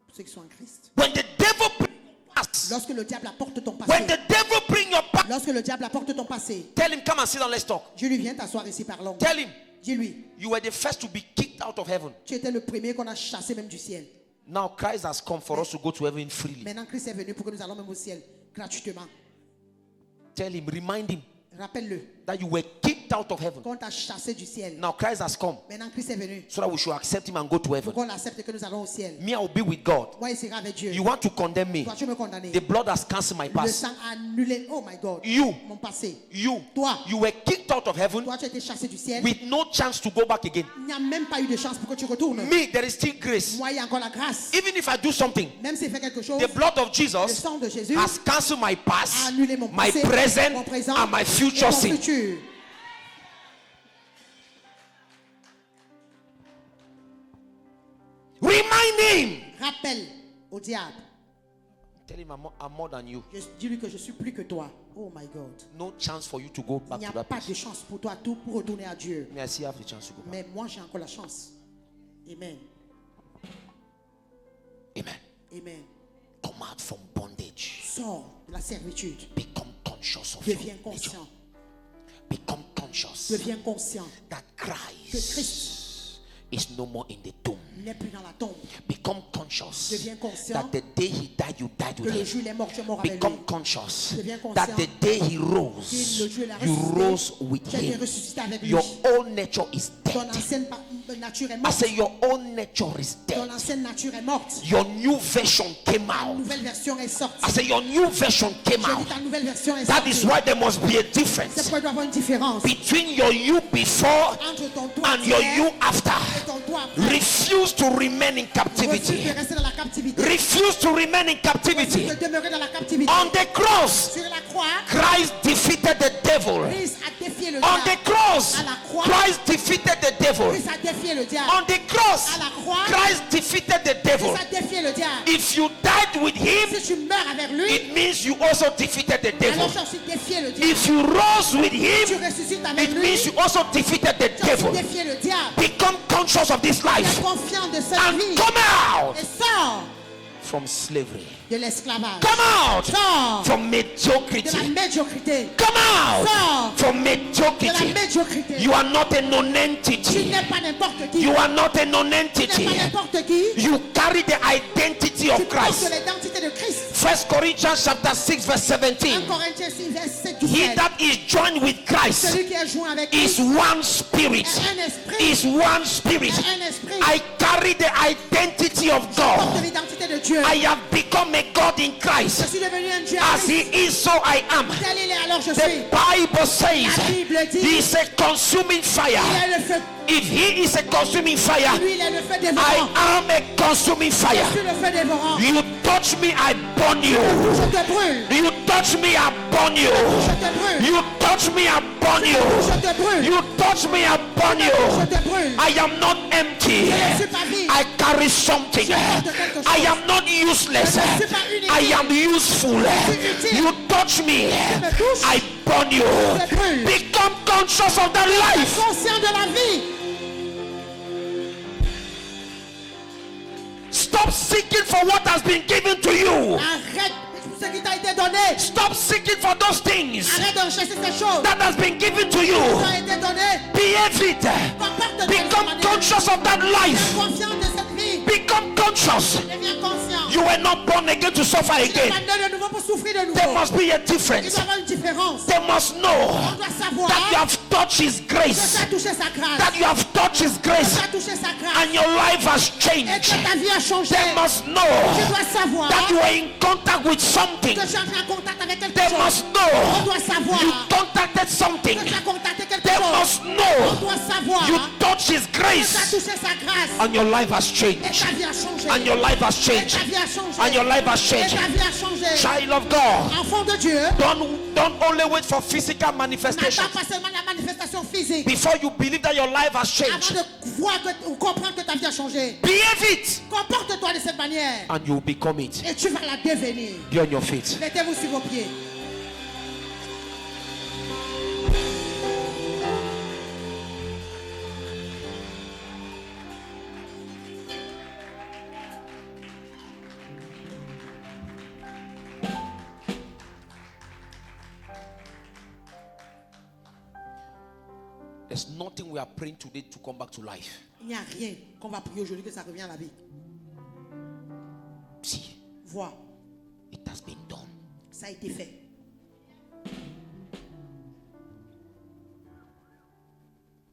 pour ceux qui sont en Christ. When the devil bring your past, Lorsque le diable apporte ton when passé, the devil bring your past, lorsque le diable apporte ton passé, tell him, come and sit down, let's talk. je lui viens t'asseoir ici, parlons. Tell him, Dis-lui, you were the first to be kicked out of heaven. tu étais le premier qu'on a chassé même du ciel. Now Christ has come for us to go to heaven freely. Maintenant, Christ est venu pour que nous allons même au ciel gratuitement. Tell him, remind him Rappelle-le that you were kicked out of heaven. qu'on t'a chassé du ciel. Now Christ has come Maintenant, Christ est venu so that we should accept him and go to pour heaven. qu'on accepte que nous allons au ciel. Me, I will be with God. Moi, il sera avec Dieu. You want to condemn me? Toi, tu me condamnes. The blood has cancelled my Le past. sang a annulé. Oh my God. You, Mon passé. you, Toi. you were kicked out of heaven Toi, tu as été chassé du ciel. with no chance to go back again. Il n'y a même pas eu de chance pour que tu retournes. Me, there is still grace. Moi, il y a encore la grâce. Even if I do something, Même s'il fait quelque chose, the blood of le Jesus sang de Jésus has cancelled my a past, annulé mon my passé, present, mon présent and my et future mon sin. futur. Remind him. Rappelle au diable. Tell him I'm more than you. Dis-lui que je suis plus que toi. Oh my God. No chance for you to go Il back n'y to a that pas place. de chance pour toi tout pour retourner à Dieu. May I still have the chance to go back? Mais moi, j'ai encore la chance. Amen. Amen. Amen. Come out from bondage. Sors de la servitude. Become conscious of your Deviens nature. conscient. Become conscious Deviens conscient that que Christ Christ is no more in the tomb. n'est plus dans la tombe. Become conscious Deviens conscient that the day he died, you died Que with le him. jour où il est mort, tu es mort avec lui. Become conscious Deviens conscient that the day he Que rose, le jour où il a you ressuscité, rose with tu as été him. ressuscité avec lui. Your old nature is Ton dead. ancienne nature est I morte. say your old nature is Ton dead. ancienne nature est morte. Your new version came Ta out. nouvelle version est sortie. I say your new version came Je dis out. ta nouvelle version est That sortie. is why there must be a C'est difference pourquoi il doit y avoir une différence between your you before entre ton toi and your d'hier you after. et ton toi après. Refuse to remain in Refuse captivity. de rester dans la captivité. Refuse to remain in Refuse captivity. de demeurer dans la captivité. On the cross, Sur la croix, Christ defeated the devil. Christ a défié le On the diable. cross, À la croix, Christ defeated the devil. Christ a défié le diable. On the cross, À la croix, Christ defeated the devil. Christ a défié le diable. If you died with him, Si tu meurs avec lui, it means you also defeated the devil. alors tu as aussi défié le diable. If you rose with Tu him, ressuscites avec it lui, means you also defeated the tu as aussi devil. défié le diable. Become conscious of this Sois life confiant de cette and vie come out et sors from slavery. de l'esclavage. Come out Sors from de la mediocrity. médiocrité. Come out Sors from de la mediocrity. médiocrité. You are not a Tu non-entity. n'es pas n'importe qui. You are not a Tu n'es non-entity. pas n'importe qui. You carry the identity Tu of portes Christ. l'identité de Christ. 1 Corinthians chapter 6 verse 1 17. Corinthiens 6, verset 17. He that is joined with Christ Celui qui est joint avec is Christ one spirit. est un esprit. Is one spirit. Est un esprit. I carry the identity of Porte God. l'identité de Dieu. I have become a God in Je Christ. suis devenu un Dieu. As he is, so I am. Tel il est, alors je The suis. Bible says La Bible dit, he is a consuming il fire. est le feu. If he is a consuming fire, Lui, il est le feu I dévorant. am a consuming Je fire. suis le feu dévorant. You touch me, I burn you. Je te brûle. You touch me, I burn you. Je te brûle. You touch me, I burn you. Je te brûle. You touch me, I burn Je you. te brûle. I am not empty. Je ne suis pas vide. I carry something. I am not useless. I am useful. You touch me, I burn you. Become conscious of that life. Conscient de la vie. Stop seeking for what has been given to you. Arrête ce qui t'a été donné. Stop seeking for those things Arrête de rechercher ces choses that has been given to qui you. t'ont été données. Behave it. Comporte-toi de cette Become manière. conscious of that life. Conscient de cette vie. Become conscious. Deviens conscient. You were not born again to suffer Tu n'es again. pas né de nouveau pour souffrir de There nouveau. must be a Il doit difference. y avoir une différence. They must On know doit savoir that you have touched His que tu grace. as touché sa grâce. That you have touched His Tu grace as touché sa grâce. and your life has Et que changed. ta vie a changé. They must Tu know dois savoir that you are in contact with something. que tu as entré en contact avec quelque They chose. must On know doit savoir you contacted something. que tu as contacté quelque They chose. must On know doit savoir you touched His que tu as grace touché sa grâce. and your life has Et changed. ta vie a changé. And your life has Et changed. ta vie a changé. And your life has Et changed. ta vie a changé. Child of God, Enfant de Dieu, don't only wait for physical manifestation. n'attends pas seulement la manifestation physique Before you believe that your life has avant changed, de voir ou comprendre que ta vie a changé. behave it Comporte-toi de cette manière and you will become it. et tu vas la devenir. Be on your feet. Mettez-vous sur vos pieds. There's nothing we are praying today to come back to life. Il n'y a rien qu'on va prier aujourd'hui que ça revient à la vie. See, Vois, it has been done. ça a été fait.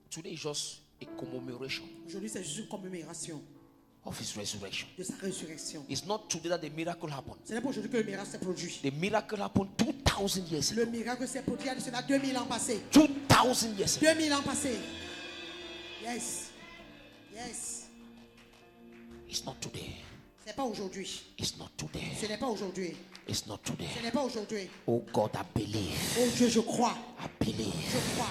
Today is just a commemoration Aujourd'hui, c'est juste une commémoration of His resurrection. de sa résurrection. It's not today that the miracle happened. Ce n'est pas aujourd'hui que le miracle s'est produit. The miracle happened 2000 years Le ago. miracle s'est produit il y a de cela 2000 ans passés. 2000 years ago. 2000 ans passés. Yes. Yes. It's not today. Ce n'est pas aujourd'hui. It's not today. Ce n'est pas aujourd'hui. It's not today. Ce n'est pas aujourd'hui. Oh God, I believe. Oh Dieu, je crois. I believe. Je crois.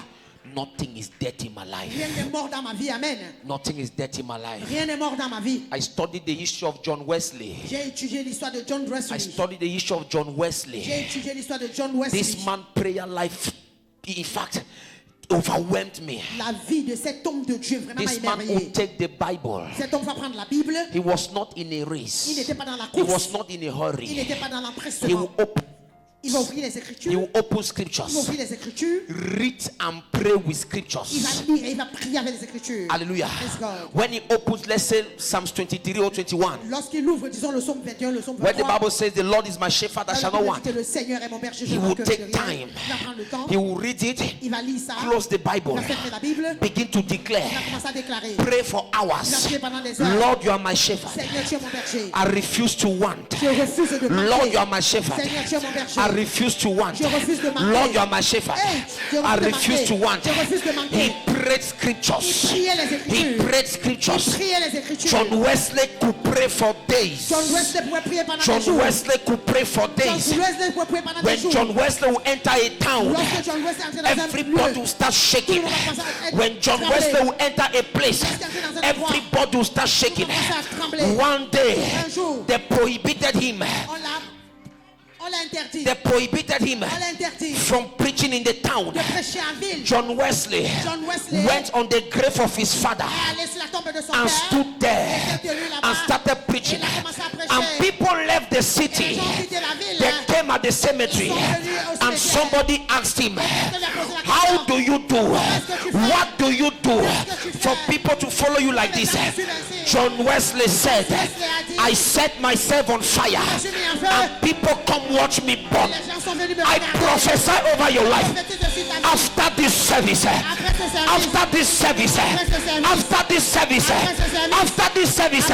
Nothing is dead in my life. Rien n'est mort dans ma vie. Amen. Nothing is dead in my life. Rien n'est mort dans ma vie. I studied the history of John Wesley. J'ai étudié l'histoire de John I Wesley. studied the history of John J'ai Wesley. étudié l'histoire de John Wesley. This man prayer life, in fact, overwhelmed me. La vie de cet homme de Dieu vraiment m'a This man émerveillé. would take the Bible. Cet homme va prendre la Bible. He was not in a Il race. n'était pas dans la He was course. not in a Il hurry. n'était pas dans He l'empressement. would open. Il va ouvrir les He Écritures. will open Il va scriptures. ouvrir les Écritures. Read and pray with Il va scriptures. lire et il va prier avec les Écritures. Hallelujah. Praise God. When he opens, let's say Psalms 23 or 21, Lorsqu'il ouvre, disons le psaume 21, le psaume where the 23. Bible says, "The Lord is my shepherd, I shall not want." Que le Seigneur est mon berger, je He ne will manquerai take de rien. time. Il va prendre le temps. He will read it, Il va lire ça. close the Bible, Il va fermer la Bible. begin to Il va declare, commencer à déclarer. pray for Il va hours. prier pendant des heures. Lord, you are my shepherd. Seigneur, tu es mon berger. I refuse to want. Je refuse de manquer. Lord, you are my shepherd. Seigneur, tu es mon berger. I refuse to want. Je refuse de manquer. Lord, you are my shepherd. Hey, je I refuse de refuse to manquer. want. Je refuse de manquer. He prayed scriptures. Il priait les He Écritures. prayed scriptures. Il priait les Écritures. John Wesley could pray for days. John Wesley pouvait prier pendant John des jours. Wesley could pray for John days. Wesley pouvait prier pendant des When jours. John Wesley will enter a town, Lorsque John Wesley entrait dans un everybody lieu, will start shaking. When John Wesley will enter a place, everybody will start shaking. One day, they prohibited him. on l'a interdit. They prohibited him On l'a interdit from preaching in the town. de prêcher en ville. John Wesley John Wesley went on the grave of his father est allé sur la tombe de son and père. stood there and started preaching. And people left the Et les city. gens quitté la ville. They came at the cemetery and somebody asked him, "How do you do? What do you do for people to follow you like this?" John Wesley said, "I set myself on fire and people come watch me burn." Les gens sont venus me I regarder. prophesy over your life. Prophétise dessus ta vie. After this service, Après ce service, after this service, after this service, after this service,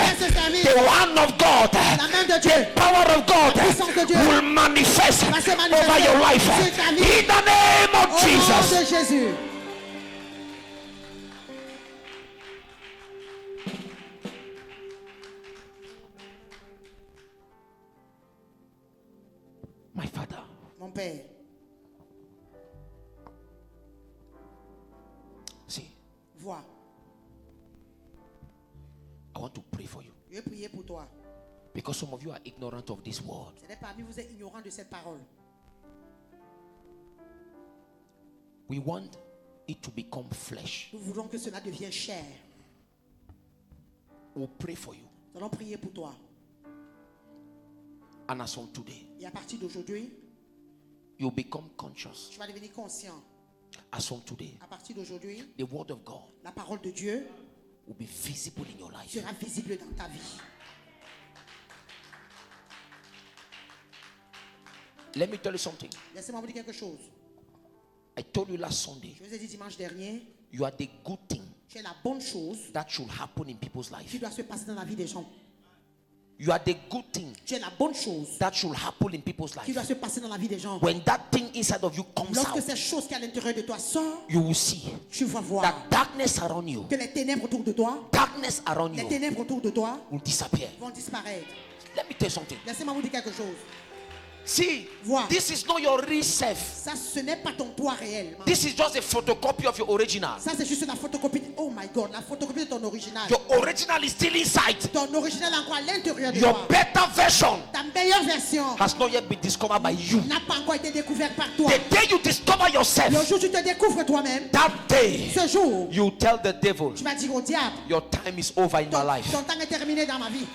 the hand of God, la main de Dieu the power of God puissance de Dieu will manifest va se over manifester your life sur ta vie. in the name Au of nom Jesus. de Jésus. My Father, Mon Père, see, vois, I want to pray for you je vais prier pour toi. because some of you are ignorant of this word. Certains parmi vous êtes ignorants de cette parole. We want it to become flesh. Nous voulons que cela devienne chair. We'll pray for you. Nous allons prier pour toi. And as from today, Et à partir d'aujourd'hui, you'll become conscious. tu vas devenir conscient. As from today, À partir d'aujourd'hui, the word of God la parole de Dieu will be visible in your life. sera visible dans ta vie. Let me tell you something. Laissez-moi vous dire quelque chose. I told you last Sunday, Je vous ai dit dimanche dernier, you are the good thing tu es la bonne chose that should happen in people's qui life. doit se passer dans la vie des gens. You are the good thing Tu es la bonne chose that should happen in people's qui doit life. se passer dans la vie des gens. When that thing inside of you comes Lorsque out, cette chose qui est à l'intérieur de toi sort, you will see tu vas voir that darkness around you, que les ténèbres autour de toi, darkness around les you ténèbres autour de toi will disappear. vont disparaître. Let me tell you something. Laissez-moi vous dire quelque chose. See, Vois. this is not your real self. Ça, ce n'est pas ton toi réel. This is just a photocopy of your original. Ça, c'est juste la photocopie. Oh my God, la photocopie de ton original. Your original is still inside. Ton original est encore à l'intérieur de Your toi. better version Ta meilleure version has not yet been discovered by you. n'a pas encore été découverte par toi. The day you discover Le yourself, jour où tu te découvres toi-même, that day ce jour, you tell the devil, tu vas dire au diable, your time is over in my life. ton temps est terminé dans ma vie.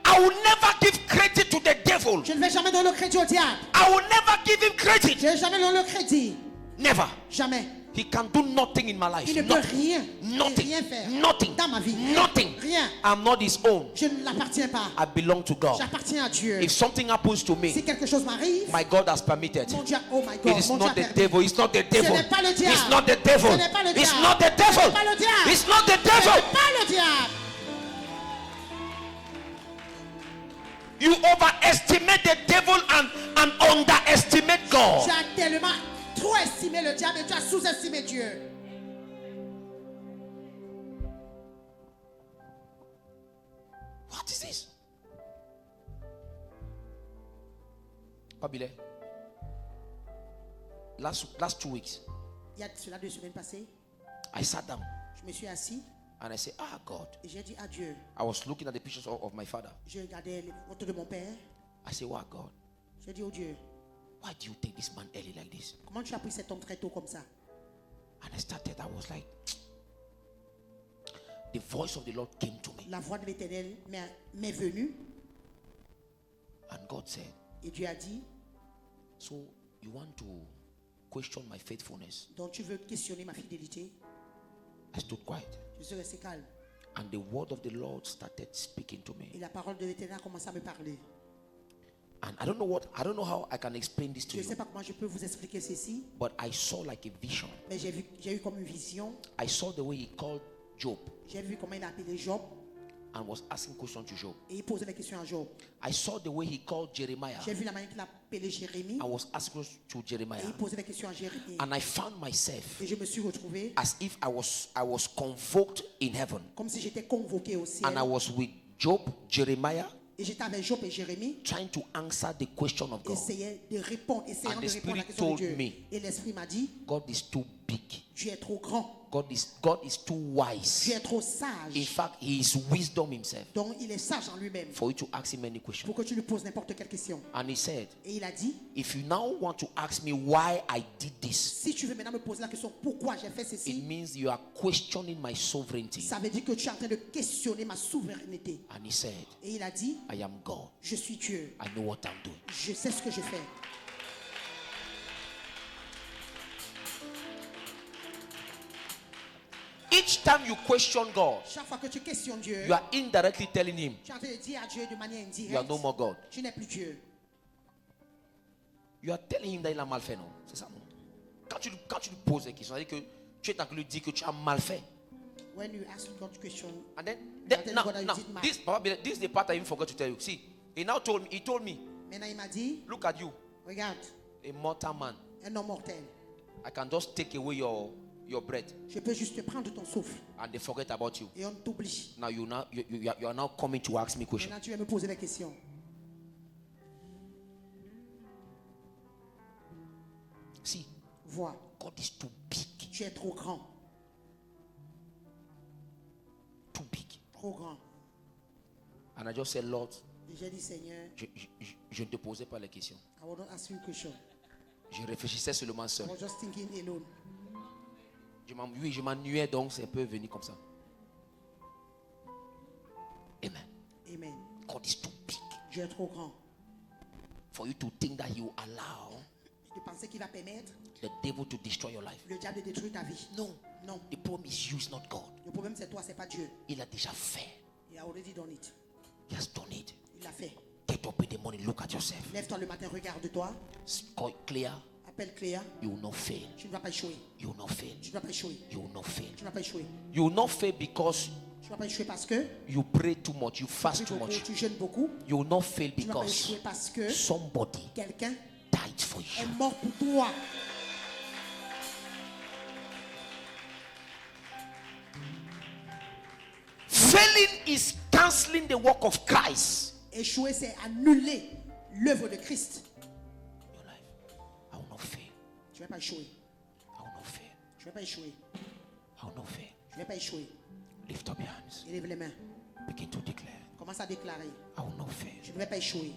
I will never give credit to the devil. Je ne vais jamais donner le crédit au diable. I will never give him Je credit. ne vais jamais donner le crédit. Never. Jamais. He can do nothing in my life. Il ne peut Nothing. rien, Nothing. rien faire Nothing. dans ma vie. Nothing. Rien. I'm not his own. Je ne l'appartiens pas. I belong to God. J'appartiens à Dieu. If something happens to Si me, quelque chose m'arrive, my God has permitted. mon Dieu, oh my It God, is mon Dieu not a the permis. devil. It's not the devil. n'est pas le diable. It's not the devil. Ce n'est pas le It's diable. not the Ce devil. n'est pas le diable. It's not the Ce devil. n'est pas le diable. You overestimate the devil and underestimate God. Tu as tellement trop estimé le diable et tu as sous-estimé Dieu. What is this? Babylon. Last 2 weeks, Il y a cela 2 semaines passées, I sat down je me suis assis and I said, God. et j'ai dit à Dieu. I was looking at the pictures of my father. Je regardais les photos de mon père. I said, God, J'ai dit au Dieu, why do you take this man early like this? comment tu as pris cet homme très tôt comme ça? And I was like, the voice of the Lord came to me. La voix de l'Éternel m'est venue And God said, Et Dieu a dit, so you want to question my faithfulness? donc tu veux questionner ma fidélité? I stood quiet. Je suis resté calme. And the word of the Lord started speaking to Et me. la parole de l'Éternel a commencé à me parler. And I don't know how I can explain this to Je ne sais you. pas comment je peux vous expliquer ceci, But I saw like a vision. mais j'ai eu comme une vision. I saw the way he called Job J'ai vu comment il a appelé Job and was asking questions to Job. et il posait des questions à Job. I saw the way he called Jeremiah J'ai vu la manière qu'il a appelé Jérémie and was asking questions to et Jeremiah. il posait des questions à Jérémie. And I found myself Et je me suis retrouvé as if I was convoked in heaven. comme si j'étais convoqué au ciel. And I was with Job, Jeremiah, Et j'étais avec Job et Jérémie, trying to answer the question of God. essayant de répondre And à the la Spirit question de told Dieu. me, Et l'Esprit m'a dit, God is too big. Dieu est trop grand, God is too wise. Dieu est trop In sage. fact, he is wisdom himself. Donc il est sage en lui-même For you to ask him any question. pour que tu lui poses n'importe quelle question. And he said, Et il a dit, if you now want to ask me why I did this, si tu veux maintenant me poser la question pourquoi j'ai fait it ceci, means you are questioning my sovereignty. ça veut dire que tu es en train de questionner ma souveraineté. And he said, Et il a dit, I am God. je suis Dieu, I know what I'm doing. je sais ce que je fais. Each time you question God, Chaque fois que tu questionnes Dieu, you are indirectly telling him, tu es en train de dire à Dieu de manière you are indirecte, no more God. tu n'es plus Dieu. You are telling him that il a mal fait, non? C'est ça, non? Quand tu lui poses des questions, c'est-à-dire que tu es en train de lui dire que tu as mal fait. When you ask God to question, And then, tell now, God that you now did mal. this is the part I even forgot to tell you. See, he told me, maintenant il m'a dit, look at you, regarde, a mortal man. un homme mortel, I can just take away your breath je peux juste te prendre ton souffle and they forget about you. et on t'oublie. Now you are now coming to ask me questions. Maintenant tu vas me poser des questions. See, Vois, God is too big, tu es trop grand, too big. trop grand. And I just said, Lord, Et j'ai dit, Seigneur, je ne te posais pas les questions. I will not ask you a question. Je réfléchissais seulement I seul. was just thinking alone. Je m'ennuyais, donc c'est un peu venu comme ça. Amen. Amen. God is too big Dieu est trop grand. for you to think that he will allow De penser qu'il va permettre the devil to destroy your life. le diable de détruire ta vie. No. Non. The problem is you, is not God. Le problème c'est toi, c'est pas Dieu. Il a déjà fait. Il a already done it. He has done it. Il l'a fait. Get up in the morning, look at yourself. Lève-toi le matin, regarde-toi. It's quite clear. Appelle Cléa. You will not fail. Tu ne vas pas échouer. You will not fail. Tu ne vas pas échouer. You will not fail. Tu ne vas pas échouer. You will not fail because Tu ne vas pas échouer parce que you pray too much, you tu fast pries too beaucoup, much. tu jeûnes beaucoup. You will not fail Tu ne vas pas because échouer parce que somebody quelqu'un died for est you. mort pour toi. Failing is canceling the work of Christ. Échouer, c'est annuler l'œuvre de Christ. Your life. I will not fail. Tu ne vas pas échouer. I will not fail. Tu ne vas pas échouer. I will not fail. Tu ne vas pas échouer. Lift up your hands. Élève les mains. Begin to declare. Commence à déclarer. I will not fail. Je ne vais pas échouer.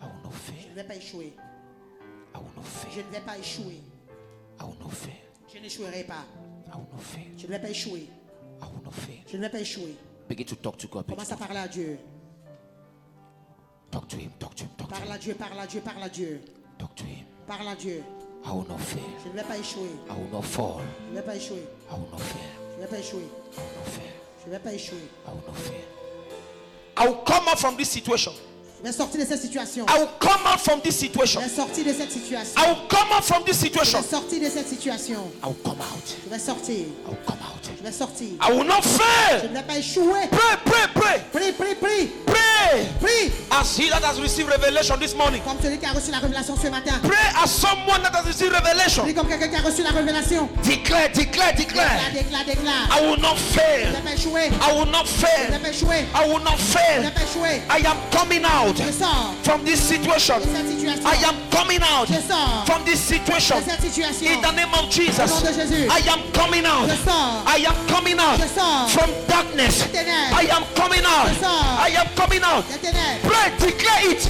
I will not Je fail. ne vais pas échouer. I will not Je fail. ne vais pas échouer. I will not fail. Je n'échouerai pas. I will not fail. Je ne vais pas échouer. I will not fail. Je ne vais pas échouer. Begin to talk to God. Begin Commence à to parler à Dieu. talk to him. Talk to him. Talk to Parle him. à Dieu, parle à Dieu, parle à Dieu. Talk to him. Parle à Dieu. I will not fail. Je ne vais pas échouer. I will not fall. Je ne vais pas échouer. I will not fail. Je ne vais pas échouer. I will not fail. Je ne vais pas échouer. I will not fail. I will come out from this situation. Je vais sortir de cette situation. I will come out from this Je situation. vais sortir de cette situation. I will come out from this Je situation. vais sortir de cette situation. I will come out. Je vais sortir. I will come out. Je vais sortir. I will not Je fail. ne vais pas échouer. Pray, pray, pray. Prie, prie, prie. Pray. Prie. As he that has received revelation this morning. Comme celui qui a reçu la révélation ce matin. Pray as someone that has received revelation. Prie comme quelqu'un qui a reçu la révélation. Declare, declare, Déclare, declare. déclare, déclare. I will not Je fail. ne vais pas échouer. I will not Je ne vais fail. pas échouer. I will not Je ne fail. vais pas échouer. I am coming out Je sors from this situation. de cette situation. I am coming out Je sors from this situation. de cette situation. In the name of Au Jesus, nom de Jésus. I am coming out. Je sors. I am coming out Je sors from darkness. des ténèbres. I am coming out. Je sors. I am coming out. des ténèbres. Pray, declare it.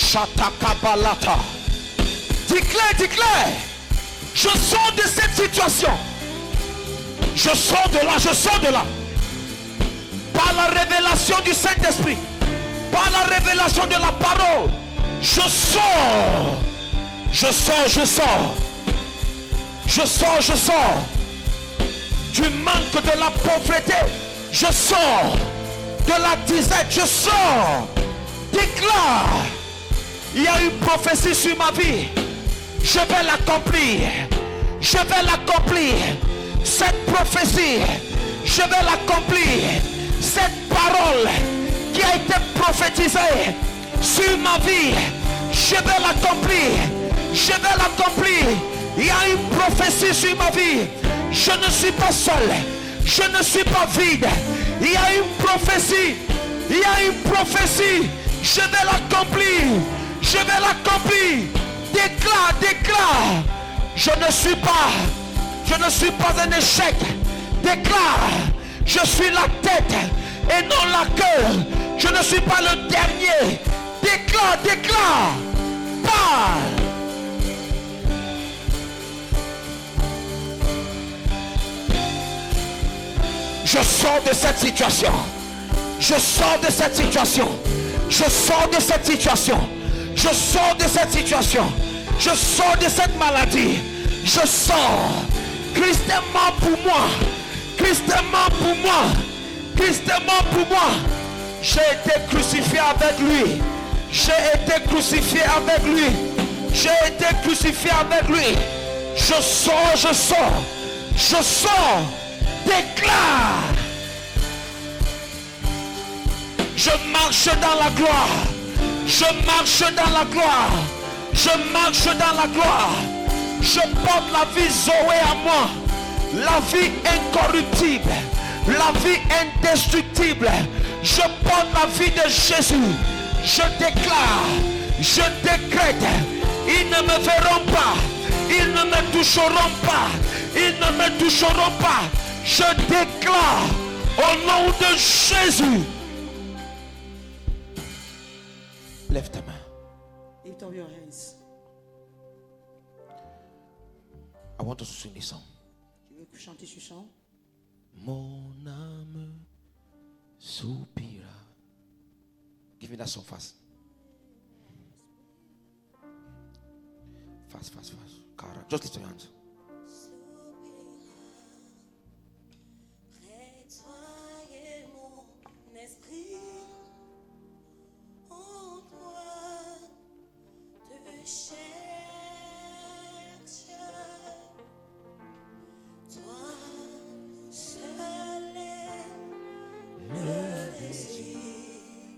Shatakabalata. Déclare, déclare. Je sors de cette situation. Je sors de là, je sors de là. Par la révélation du Saint-Esprit, par la révélation de la parole, je sors. Je sors, je sors. Je sors, je sors. Du manque de la pauvreté, je sors. De la disette, je sors. Déclare. Il y a une prophétie sur ma vie. Je vais l'accomplir. Je vais l'accomplir. Cette prophétie, je vais l'accomplir. Cette parole qui a été prophétisée sur ma vie, je vais l'accomplir. Je vais l'accomplir. Il y a une prophétie sur ma vie. Je ne suis pas seul. Je ne suis pas vide. Il y a une prophétie. Il y a une prophétie. Je vais l'accomplir. Je vais l'accomplir. Déclare, déclare. Je ne suis pas un échec. Déclare. Je suis la tête et non la queue. Je ne suis pas le dernier. Déclare, déclare. Parle. Je sors de cette situation. Je sors de cette situation. Je sors de cette situation. Je sors de cette situation. Je sors de cette maladie. Je sors. Christ est mort pour moi. Christ est mort pour moi. Christ est mort pour moi. J'ai été crucifié avec lui. J'ai été crucifié avec lui. J'ai été crucifié avec lui. Je sors, je sors. Je sors. Déclare. Je marche dans la gloire. Je marche dans la gloire. Je marche dans la gloire. Je porte la vie Zoé à moi. La vie incorruptible. La vie indestructible. Je porte la vie de Jésus. Je déclare. Je décrète. Ils ne me verront pas. Ils ne me toucheront pas. Ils ne me toucheront pas. Je déclare au nom de Jésus. Lève ta main. Lift up your hands. I want us to sing this song. Je veux chanter ce chant. Mon âme soupira. Give me that song fast. Fast, fast, fast. Cara, just lift your hands.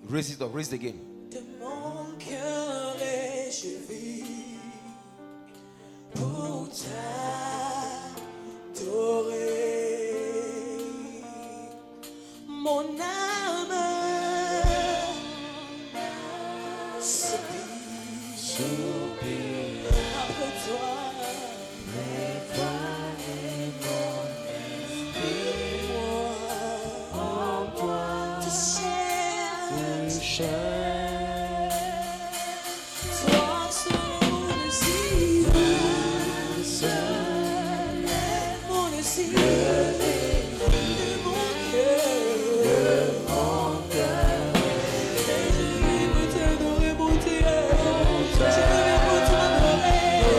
Raise it up, raise it again. De mon cœur et je vis pour t'adorer. Mon âme soupire après toi. Toi seul mon désir de mon cœur. Et je vais pour t'adorer, mon Dieu. Je vais pour t'adorer.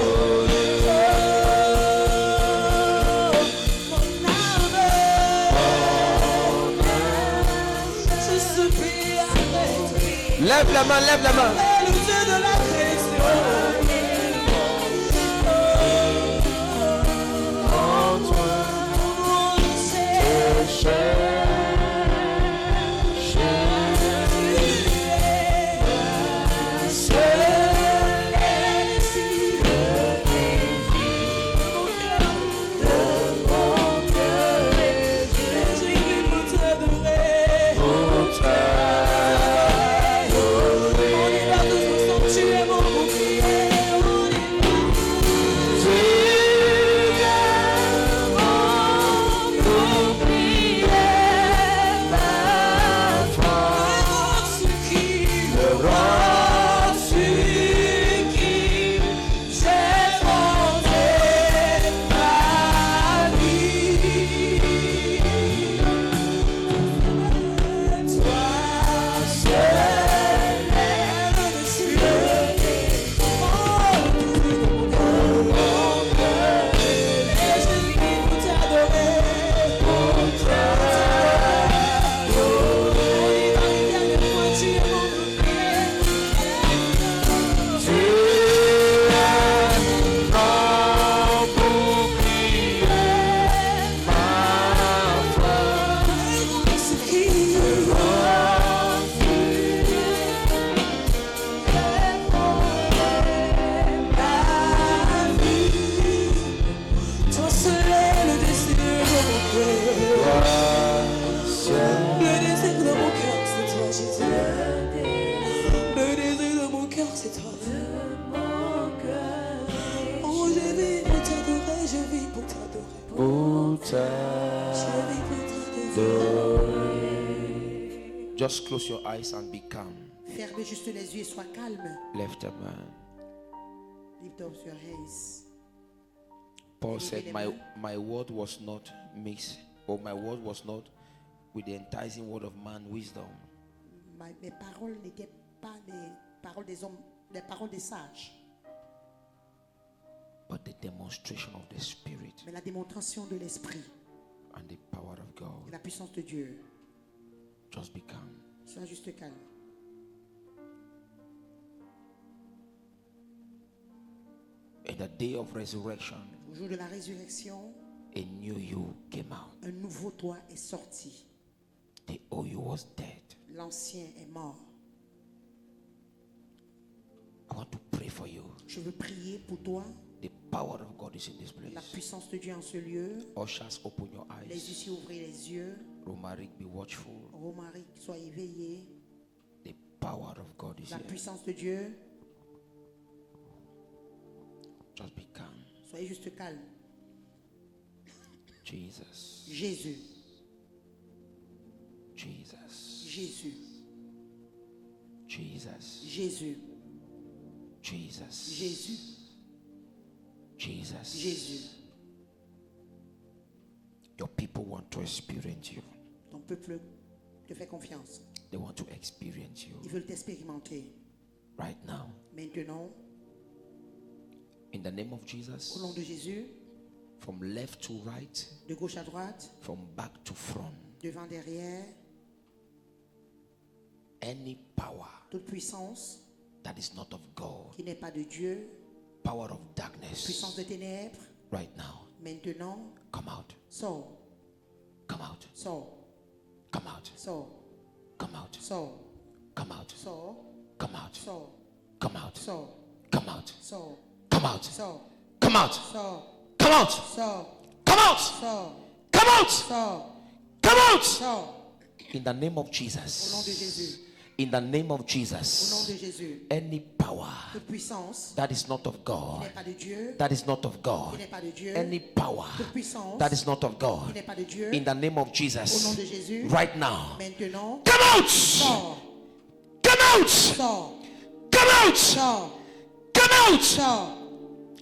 Mon âme, je soupire après toi. Lève la main, lève la main. Le Dieu de la création. En toi, on y va. t'adorer. Put Je vis pour t'adorer. Just close your eyes and be calm. Ferme juste les yeux et sois calme. Left a man. Lift up your hands. Paul said, my word was not mixed, or my word was not with the enticing word of man wisdom, Mes paroles n'étaient pas des paroles des hommes, des paroles des sages, but the demonstration of the Spirit mais la démonstration de l'esprit and the power of et God. la puissance de Dieu. Just be calm. Sois juste calme. In the day of resurrection, Au jour de la résurrection, a new you came out. un nouveau toi est sorti. The old you was dead. L'ancien est mort. I want to pray for you. Je veux prier pour toi. The power of God is in this La place. puissance de Dieu en ce lieu. Ushers, open your Les eyes. yeux, ouvrez les yeux. Romaric, be watchful. Romaric, sois éveillé. The power of God is La here. puissance de Dieu. Just be calm. Soyez juste calme. Jesus. Jésus. Jesus. Jésus. Jesus. Jésus. Jesus. Jésus. Jesus. Jésus. Your people want to experience you. Ton peuple te fait confiance. They want to experience you Ils veulent t'expérimenter. right now. Maintenant, In the name of au Jesus, nom de Jésus, from left to right, de gauche à droite, from back to front, devant, derrière, any power toute puissance that is not of God, qui n'est pas de Dieu, power of puissance darkness, de ténèbres, right now, maintenant, come out, sors, come out, sors, come out, sors, come out, sors, come out, sors, come out, sors, come out, sors, come out, sors, come out, sors, come out, sors, come out, sors, come out, sors, come out, sors, come out. sors. In the name of Au nom de Jesus, Jésus, in the name of au nom Jesus, de Jésus, any power toute puissance that is not of qui God, n'est pas de Dieu, that is not of qui God, n'est pas de Dieu, any power toute puissance that is not of qui God, n'est pas de Dieu, in the name of au nom Jesus, de Jésus, right now, maintenant, come out, sors, come out, sors, come out, sors, come out, sors,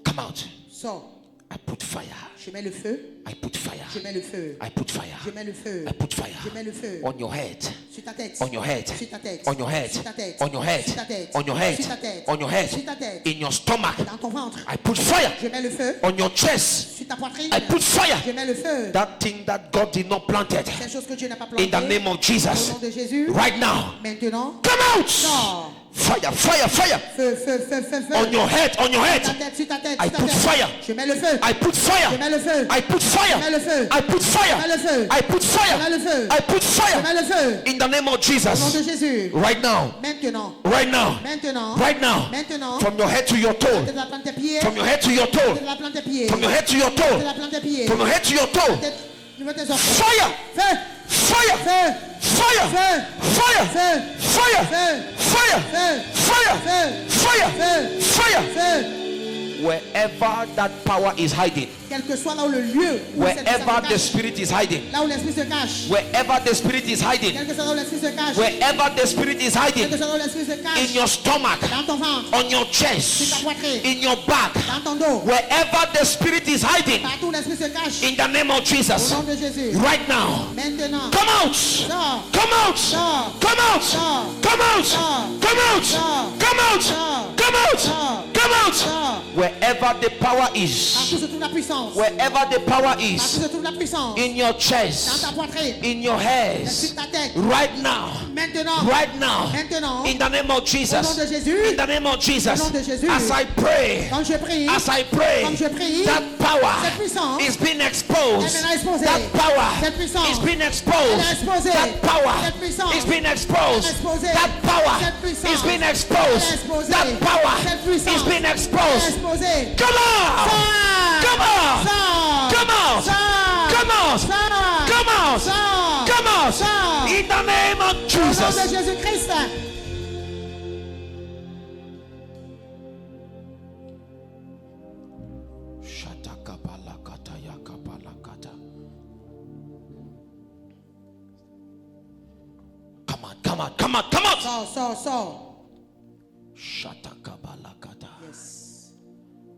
come out. sors. I put fire, Je mets le feu, I put fire, je mets le feu, I put fire, je mais le feu, I put fire je mets le feu on your head, sur ta tête, on your head, sur ta tête, on your head, sur ta tête, on your head, sur ta tête, on your head, sur ta tête, on your head, sur ta tête, in your stomach. dans ton ventre. I put fire Je mets le feu on your chest. sur ta poitrine. I put fire. Je mets le feu. That thing that God did not plant it. Quelque chose que Dieu n'a pas planté. In the name of Au Jesus. nom de Jésus. Right now. Maintenant. Come out. Sors. Fire, fire, fire. Feu, feu, feu, feu, feu. On your head, on your Ta head. tête, sur ta tête, I sur ta put tête. fire. Je mets le feu. I put fire. Je mets le feu. I put fire. Je mets le feu. I put fire. Je mets le feu. I put fire. Je mets le feu. I put Je fire. mets le feu. In the name of Au nom de Jesus. Jésus. Right now. Maintenant. Right now. Maintenant. Right now. Maintenant. From your head to your toe. De la plante des pieds. From your head to your toe. De la plante des pieds. From your head to your De toe. la plante des pieds. From your head to your toe. Tête, niveau tes orteils. Fire. Feu. Fire. Feu. Fire. Feu. Fire. Feu. Fire. Feu. Fire. Feu. Fire. Feu. Fire. Feu. Fire. Feu. Wherever that power is hiding, Quel que soit là où le lieu, où cette wherever puissance the se cache, Spirit is hiding, là où l'esprit se cache, wherever the Spirit is hiding, quel que soit là où l'esprit se cache, wherever the Spirit is quel hiding, que soit là où l'esprit se in cache, your stomach, dans ton ventre, on your sur ta chest, poitrine, in your back, dans ton dos, wherever the Spirit is hiding, partout où l'esprit se cache, in the name of au Jesus, nom de Jésus, right now, maintenant, come out, sors, come out, sors, come out, sors, come out, sors, come out, sors, come out, sors, come out, sors, come out, sors. wherever the power Partout is, se trouve la puissance, wherever the power partout is, se trouve la puissance, in your dans chest, ta poitrine, in your sur head, ta tête, right now, maintenant, right now, maintenant, in the name of au nom Jesus, de Jésus, in the name of Jesus, au nom de Jésus, as I pray, quand je prie, as I pray, comme je prie, that power cette puissance is being est exposed, maintenant exposée. that power Cette puissance is being est exposed, exposée. that power Cette puissance is being exposed, est exposée. that power Cette puissance is being est exposed, exposée. that power Cette puissance is being est exposed. exposée. Come on! Sors! Come on! Sors! Come on! Sors! Come on! Sors! Come on! Sors! Come on! Sors! In the name of Au nom de Jesus. Jésus-Christ. out, come out, come out, come out. Sors. Shatakabalakata. Yes.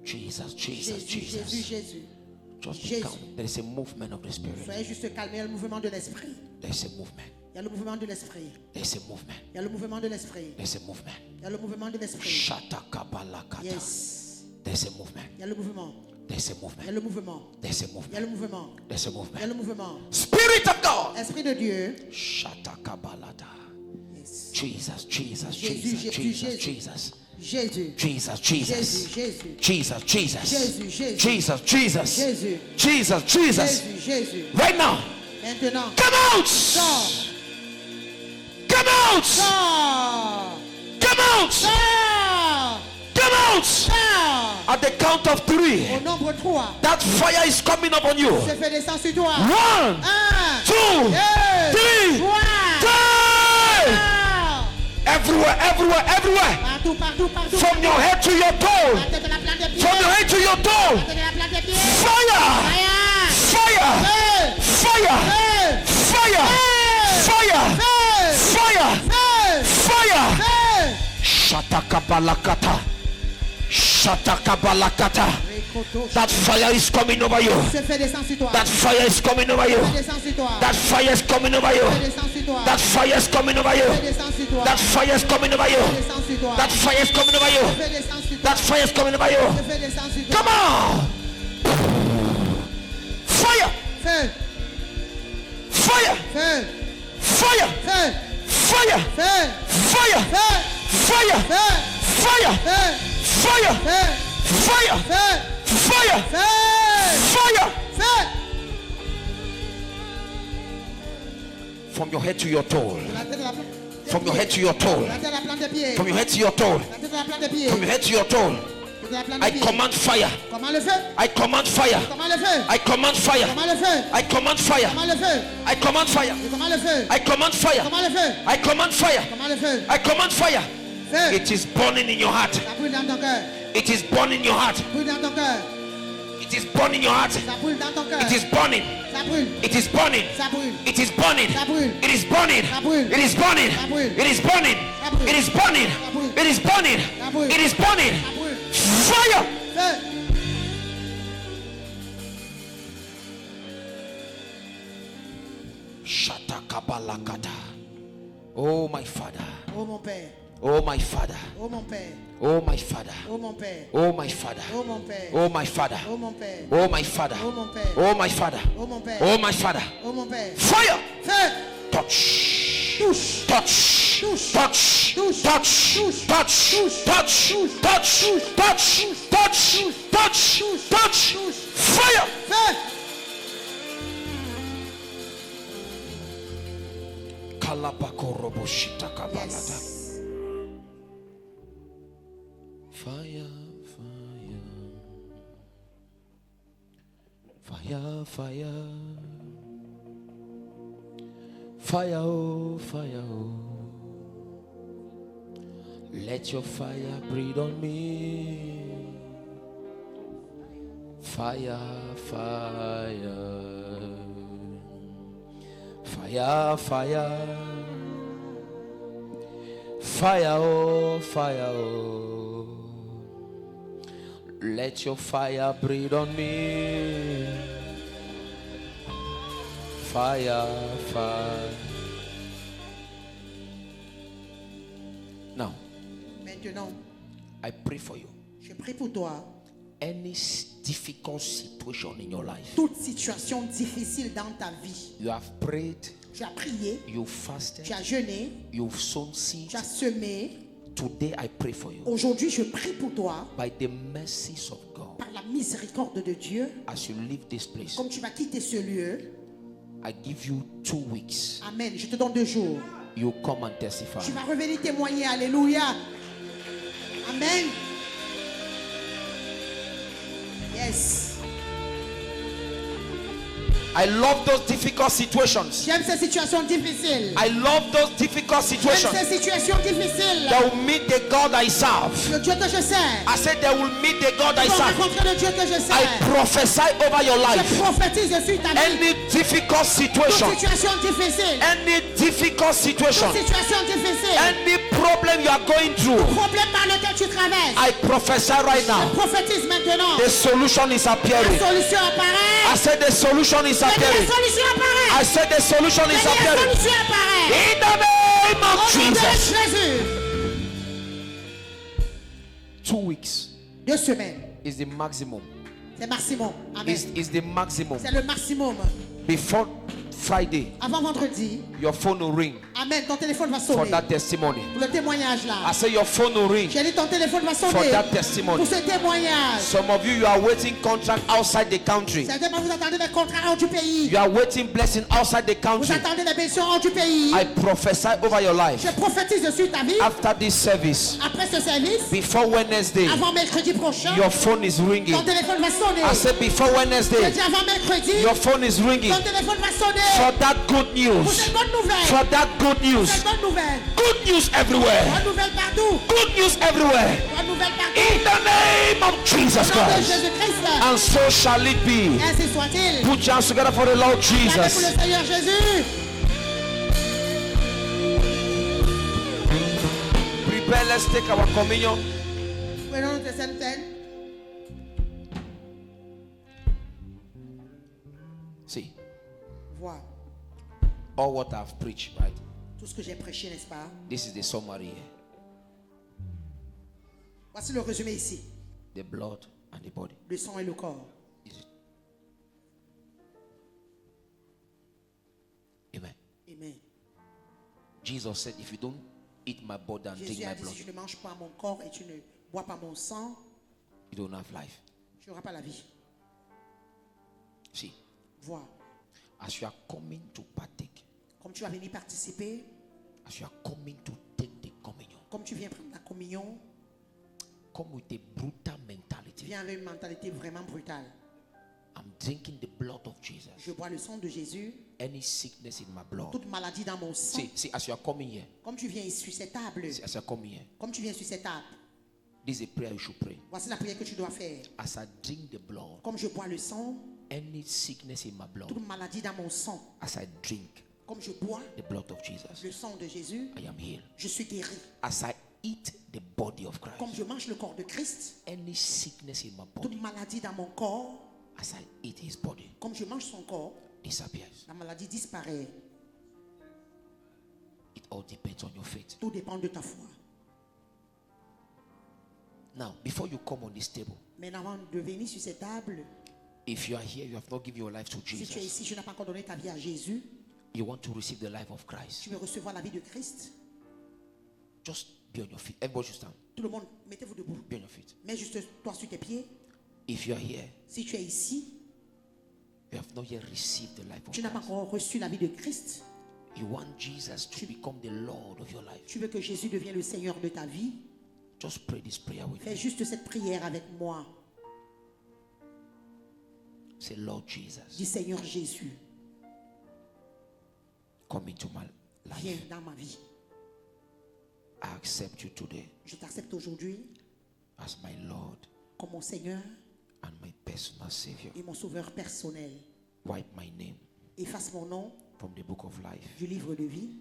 Jesus. Jésus. Just Jesus. calm. There is a movement of the Spirit. Soyez juste calmés, il y a le mouvement de l'esprit. There is a movement. Il y a le mouvement de l'esprit. There is a movement. Il y a le mouvement de l'esprit. There is a movement. Il y a le mouvement de l'esprit. Shatakabalakata. Yes. There is a movement. Il y a le mouvement. There is a Il y a movement. le mouvement. There is a Il y a movement. le mouvement. There is a Il y a movement. le mouvement. Spirit of God. Esprit de Dieu. Shatakabalata. Yes. Jesus. Jésus. Jesus. Jésus. Jesus. Jésus. Jésus. Right now. Maintenant. Come out. Sors. Come out. Sors. Come out. Sors. Come out. Sors. At the count of 3. Au nombre 3. That fire is coming up on you. Se fait descendre sur toi. 1, 1, 2, 2, 3. 3. Everywhere. Partout. From your head to your toe. La tête de la plante des pieds. From your head to your toe. La tête de la plante des pieds. Fire. Fire. Shatakabalakata. That fire is coming over you. Se fait descendre sur toi. That fire is coming over you. Descends sur toi. That fire is coming over you. Descends sur toi. That fire is coming over you. Descends sur toi. That fire is coming over you. Descends sur toi. That fire is coming over you. Descends sur toi. That fire is coming over you. Descends sur toi. Come on. Fire. Feu. Fire. Feu. Fire. Feu. Fire. Feu. Fire. Feu. Fire. Feu. Fire. Feu. Fire. Feu. Fire. Feu. Fire. Feu. Fire. Feu. From your head to your toe. La tête de la plante. From your head to your toe. La tête de la plante des pieds. From your head to your toe. La tête de la plante des pieds. From your head to your toe. La tête de la plante I des pieds. command fire. Comment le feu? I command fire. Comment le feu? I command fire. Comment le feu? I command fire. Comment le feu? I command fire. Comment le feu? I command fire. Comment le feu? I command fire. Comment le feu? I command fire. Feu. It is burning in your heart. Ça brûle dans ton cœur. It is burning in your heart. Ça brûle dans ton cœur. It is burning in your heart. Ça brûle dans ton cœur. It is burning. Ça brûle. It is burning. Ça brûle. It is burning. Ça brûle. It is burning. Ça brûle. It is burning. Ça brûle. It is burning. Ça brûle. It is burning. Ça brûle. It is burning. Ça brûle. It is burning. Ça brûle. Fire. Feu. Shatakabalakata. Oh my Father. Oh mon Père. Oh my Father. Oh mon Père. Oh my Father. Oh mon Père. Oh my Father. Oh mon Père. Oh my Father. Oh mon Père. Oh my Father. Oh mon Père. Oh my Father. Oh mon Père. Oh my Father. Oh mon Père. Fire. Feu. Touch. Touche. Touch. Touche. Touch. Touche. Touch. Touche. Touch. Touche. Touch. Touche. Touch. Touch. Touch. Touch. Touch. Fire. Feu. Kalabakoroboshita kabalata. Yes. Fire, fire, fire, fire, oh, fire, oh. Let your fire breathe on me. Fire, fire, fire, fire, fire, oh, fire, oh. Let your fire breathe on me. Fire, fire. Now, Maintenant, I pray for you. je prie pour toi. Any difficult situation in your life, Toute situation difficile dans ta vie. you have prayed, Tu as prié, you fasted, tu as jeûné, you've sown seeds. tu as semé. Today I pray for you. Aujourd'hui, je prie pour toi By the mercies of God, par la miséricorde de Dieu. as you leave this place, Comme tu vas quitter ce lieu, I give you 2 weeks. Amen. Je te donne 2 jours. You come and testify. Tu vas revenir témoigner. Alléluia. Amen. Yes. I love those difficult situations. J'aime ces situations difficiles. I love those difficult J'aime situations ces situations difficiles. that will meet the God I serve. Le Dieu que je sers. I said they will meet the God I Pour serve. rencontrer le Dieu que je I sers. prophesy over your Je life. prophétise sur ta vie. Any difficult situation, Toute situation difficile. any difficult situation, Toute situation difficile. any problem you are going through, Problème par lequel tu traverses. I prophesy right now. Prophétise maintenant. The solution is La appearing. solution apparaît. I said the solution is La appearing. solution apparaît. I said the solution is La appearing. solution apparaît. In the name Au of nom de Jesus. Jésus. 2 weeks 2 semaines. is the maximum. C'est maximum. Amen. Is the maximum. C'est le maximum. Before Friday, Avant vendredi. your phone will ring Amen. Ton téléphone va for sonner. that testimony. Pour le témoignage I là. say your phone will ring J'ai dit ton téléphone va for sonner. that testimony. Pour ce témoignage. Some of you are waiting contract outside the country. Certains d'entre vous attendez des contrats hors du pays. You are waiting blessing outside the Vous country. attendez des bénédictions hors du pays. I prophesy over your life. Je prophétise sur ta vie. After this service, Après ce service, before Wednesday, avant mercredi prochain, your phone is ringing. ton téléphone va sonner. I said before Je Wednesday, dis avant mercredi, your phone is ringing ton téléphone va sonner. for that good Pour news. cette bonne nouvelle. For that good news. Cette bonne nouvelle. Good news everywhere. Bonne nouvelle partout. Good news everywhere. Bonne nouvelle partout. In the name of Jesus Au nom de Christ. Jésus-Christ. And so shall it be. Ainsi soit-il. Put your hands together for the Lord Acclamez pour Jesus. le Seigneur Jésus. Prepare, let's take our communion. Prenons notre Sainte Seine. See, Vois all what I've preached, right? tout ce que j'ai prêché, n'est-ce pas? This is the summary here. Voici le résumé ici. The blood and the body. Le sang et le corps. Amen. Amen. Jesus said, if you don't eat my body and drink Jésus my a dit, blood, si tu ne manges pas mon corps et tu ne bois pas mon sang, you don't have life. tu n'auras pas la vie. See, Vois, as you are coming to partake, comme tu vas venir participer, as you are coming to take the communion, comme tu viens prendre la communion, come with a brutal mentality. viens avec une mentalité vraiment brutale. I'm drinking the blood of Jesus. Je bois le sang de Jésus, Any sickness in my blood. toute maladie dans mon sang. See, as you are coming here, Comme tu viens sur cette table, see, as you are coming here, comme tu viens sur cette table, this is a prayer you should pray. voici la prière que tu dois faire. As I drink the blood, Comme je bois le sang, any sickness in my blood, toute maladie dans mon sang, as I drink comme je bois the blood of Jesus, le sang de Jésus, I am healed. je suis guéri. As I eat the body of Comme Christ, je mange le corps de Christ, any sickness in my toute body, maladie dans mon corps, as I eat his body, comme je mange son corps, disappears. la maladie disparaît. It all depends on your faith. Tout dépend de ta foi. Now, before you come on this table, Mais avant de venir sur cette table, if you are here, you have not given your life to si tu es Jesus, ici, tu n'as pas encore donné ta vie à Jésus, you want to receive the life of Christ, tu veux recevoir la vie de Christ, just be on your feet. Everybody should stand. tout le monde, mettez-vous debout. Be on your feet. Mets juste toi sur tes pieds. If you are here, Si tu es ici, you have not yet received the life of tu n'as pas Christ. encore reçu la vie de Christ, You want Jesus to become the Lord of your life. tu veux que Jésus devienne le Seigneur de ta vie, Just pray this prayer with fais me. juste cette prière avec moi. Say, Lord Jesus, Dis Seigneur Jésus, come into my viens life. dans ma vie. I accept you today Je t'accepte aujourd'hui as my Lord comme mon Seigneur and my personal Savior. et mon sauveur personnel. Wipe my name Efface mon nom from the book of life. du livre de vie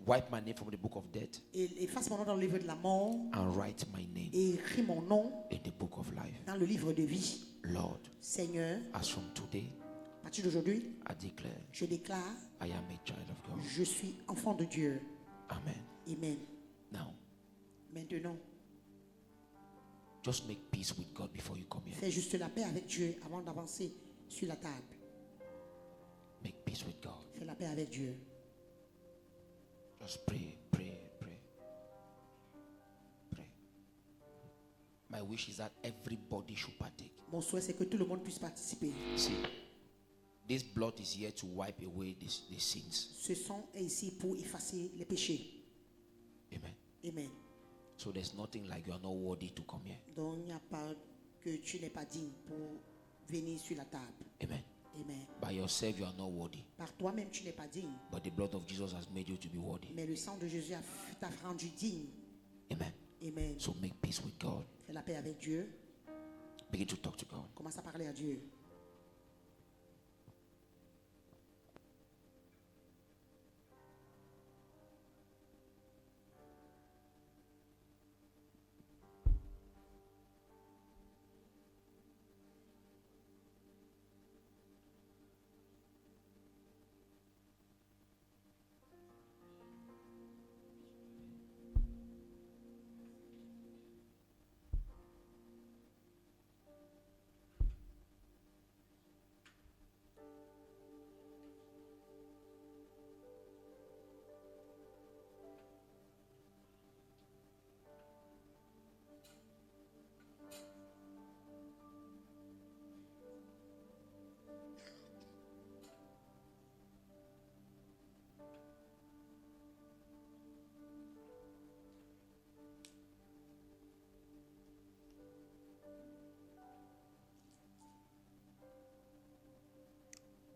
Wipe my name from the book of death et efface mon nom dans le livre de la mort and write my name et écris mon nom in the book of life. dans le livre de vie. Lord, Seigneur, as from today, à partir d'aujourd'hui, I declare je déclare, I am a child of God. je suis enfant de Dieu. Amen. Amen. Now, Maintenant, just make peace with God before you come here. fais juste la paix avec Dieu avant d'avancer sur la table. Make peace with God. Fais la paix avec Dieu. Just pray, pray, pray. Pray. My wish is that everybody should partake. Mon souhait, c'est que tout le monde puisse participer. See, this blood is here to wipe away the sins. Ce sang est ici pour effacer les péchés. Amen. Amen. So there's nothing like you are not worthy to come here. Donc, il n'y a pas que tu n'es pas digne pour venir sur la table. Amen. Amen. By yourself, you are not worthy. Par toi-même, tu n'es pas digne. But the blood of Jesus has made you to be worthy. Mais le sang de Jésus t'a rendu digne. Amen. Amen. So make peace with God. Fais la paix avec Dieu. Begin to talk to God. Commence à parler à Dieu.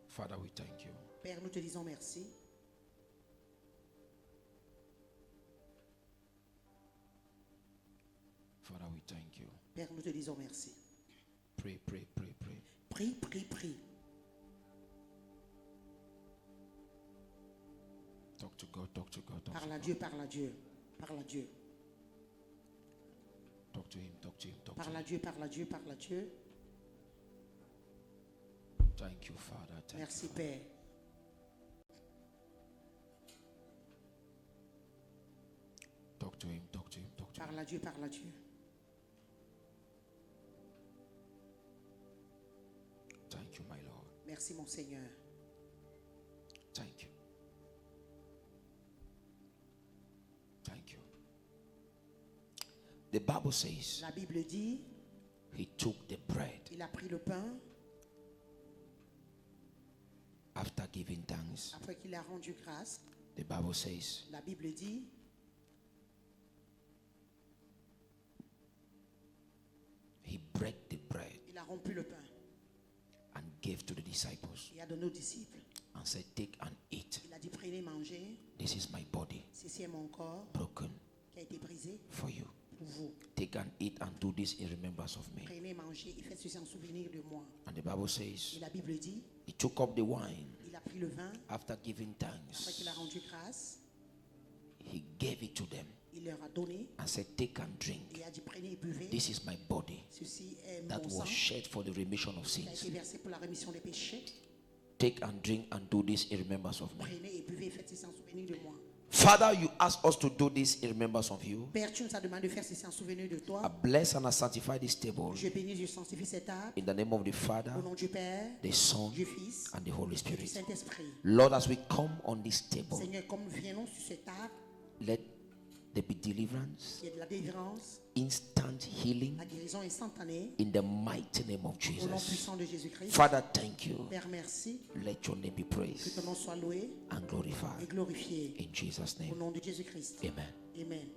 Father, we thank you. Père, nous te disons merci. Father, we thank you. Père, nous te disons merci. Pray, pray, pray, pray. Prie, prie, prie. Talk to God, talk to God, talk to Parle à God. Dieu, parle à Dieu. Parle à Dieu. Talk to Him, talk to Him, talk to Parle à Him. Dieu, parle à Dieu, parle à Dieu. Thank you, Father. Thank Merci, you. Père. Talk to Him, talk to Him, talk to Him. Parle à Dieu, parle à Dieu. Thank you, my Lord. Merci, mon Seigneur. Thank you. Thank you. The Bible says La Bible dit, He took the bread il a pris le pain after giving thanks. après qu'il a rendu grâce. The Bible says La Bible dit, He broke the bread il a rompu le pain and gave to the disciples et a donné aux disciples. and said, take and eat. Il a dit, prenez, mangez. This is my body Ceci est mon corps broken qui a été brisé for you. pour vous. Take and eat and do this in remembrance of me. Prenez, mangez et faites ceci en souvenir de moi. And the Bible Et says la Bible dit, He took up the wine il a pris le vin after giving après thanks. qu'il a rendu grâce. He gave it to them Il leur a donné and said, take and drink. et a dit, prenez et buvez. This is my body Ceci est that mon sang was shed for the remission of qui a sins. été versé pour la rémission des péchés. Take and drink and do this in remembrance of me. Prenez et buvez et faites ceci en souvenir de moi. Father, you asked us to do this in remembrance of you. Père, tu nous as demandé de faire ceci en souvenir de I toi. bless and I sanctify this table Je bénis, je sanctifie cette table. in the name of the Father, Au nom du Père, the Son, du Fils and the Holy et du Spirit. Saint-Esprit. Lord, as we come on this table, Seigneur, comme nous venons sur cette table, let there be deliverance, il y a de la délivrance, instant healing la guérison instantanée. in the mighty name of Au nom Jesus. puissant de Jésus-Christ. Father, thank you. Père, merci. Let your name be Que praised ton nom soit loué and et glorified glorifié. in Jesus' Au name. nom de Jésus-Christ. Amen. Amen.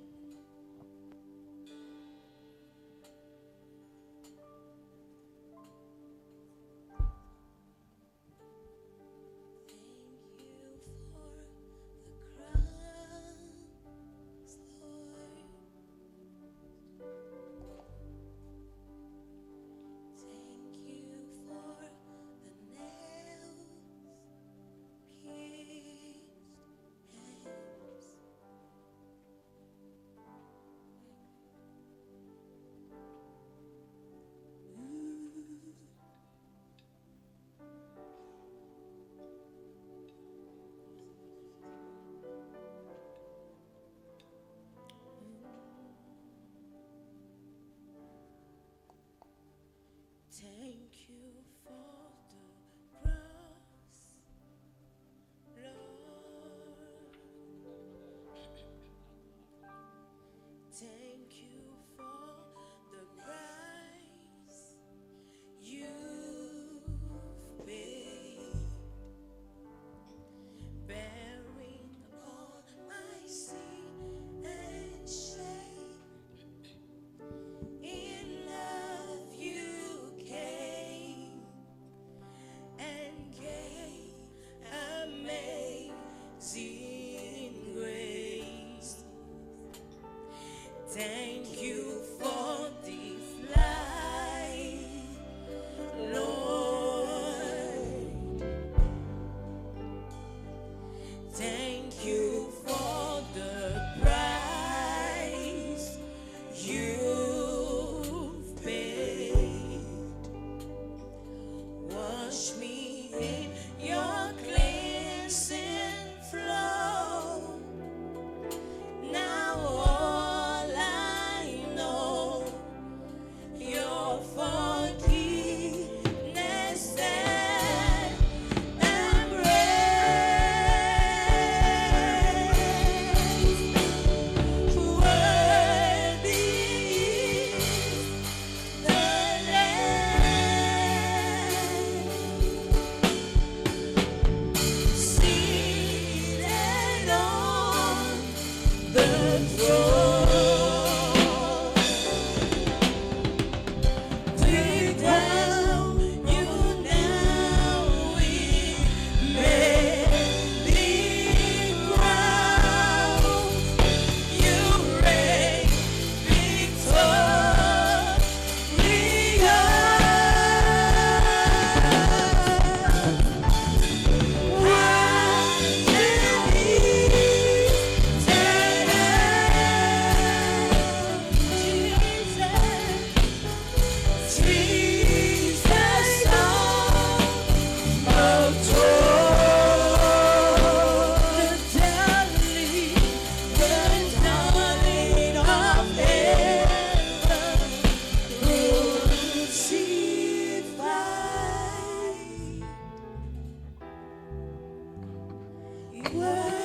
Ouais.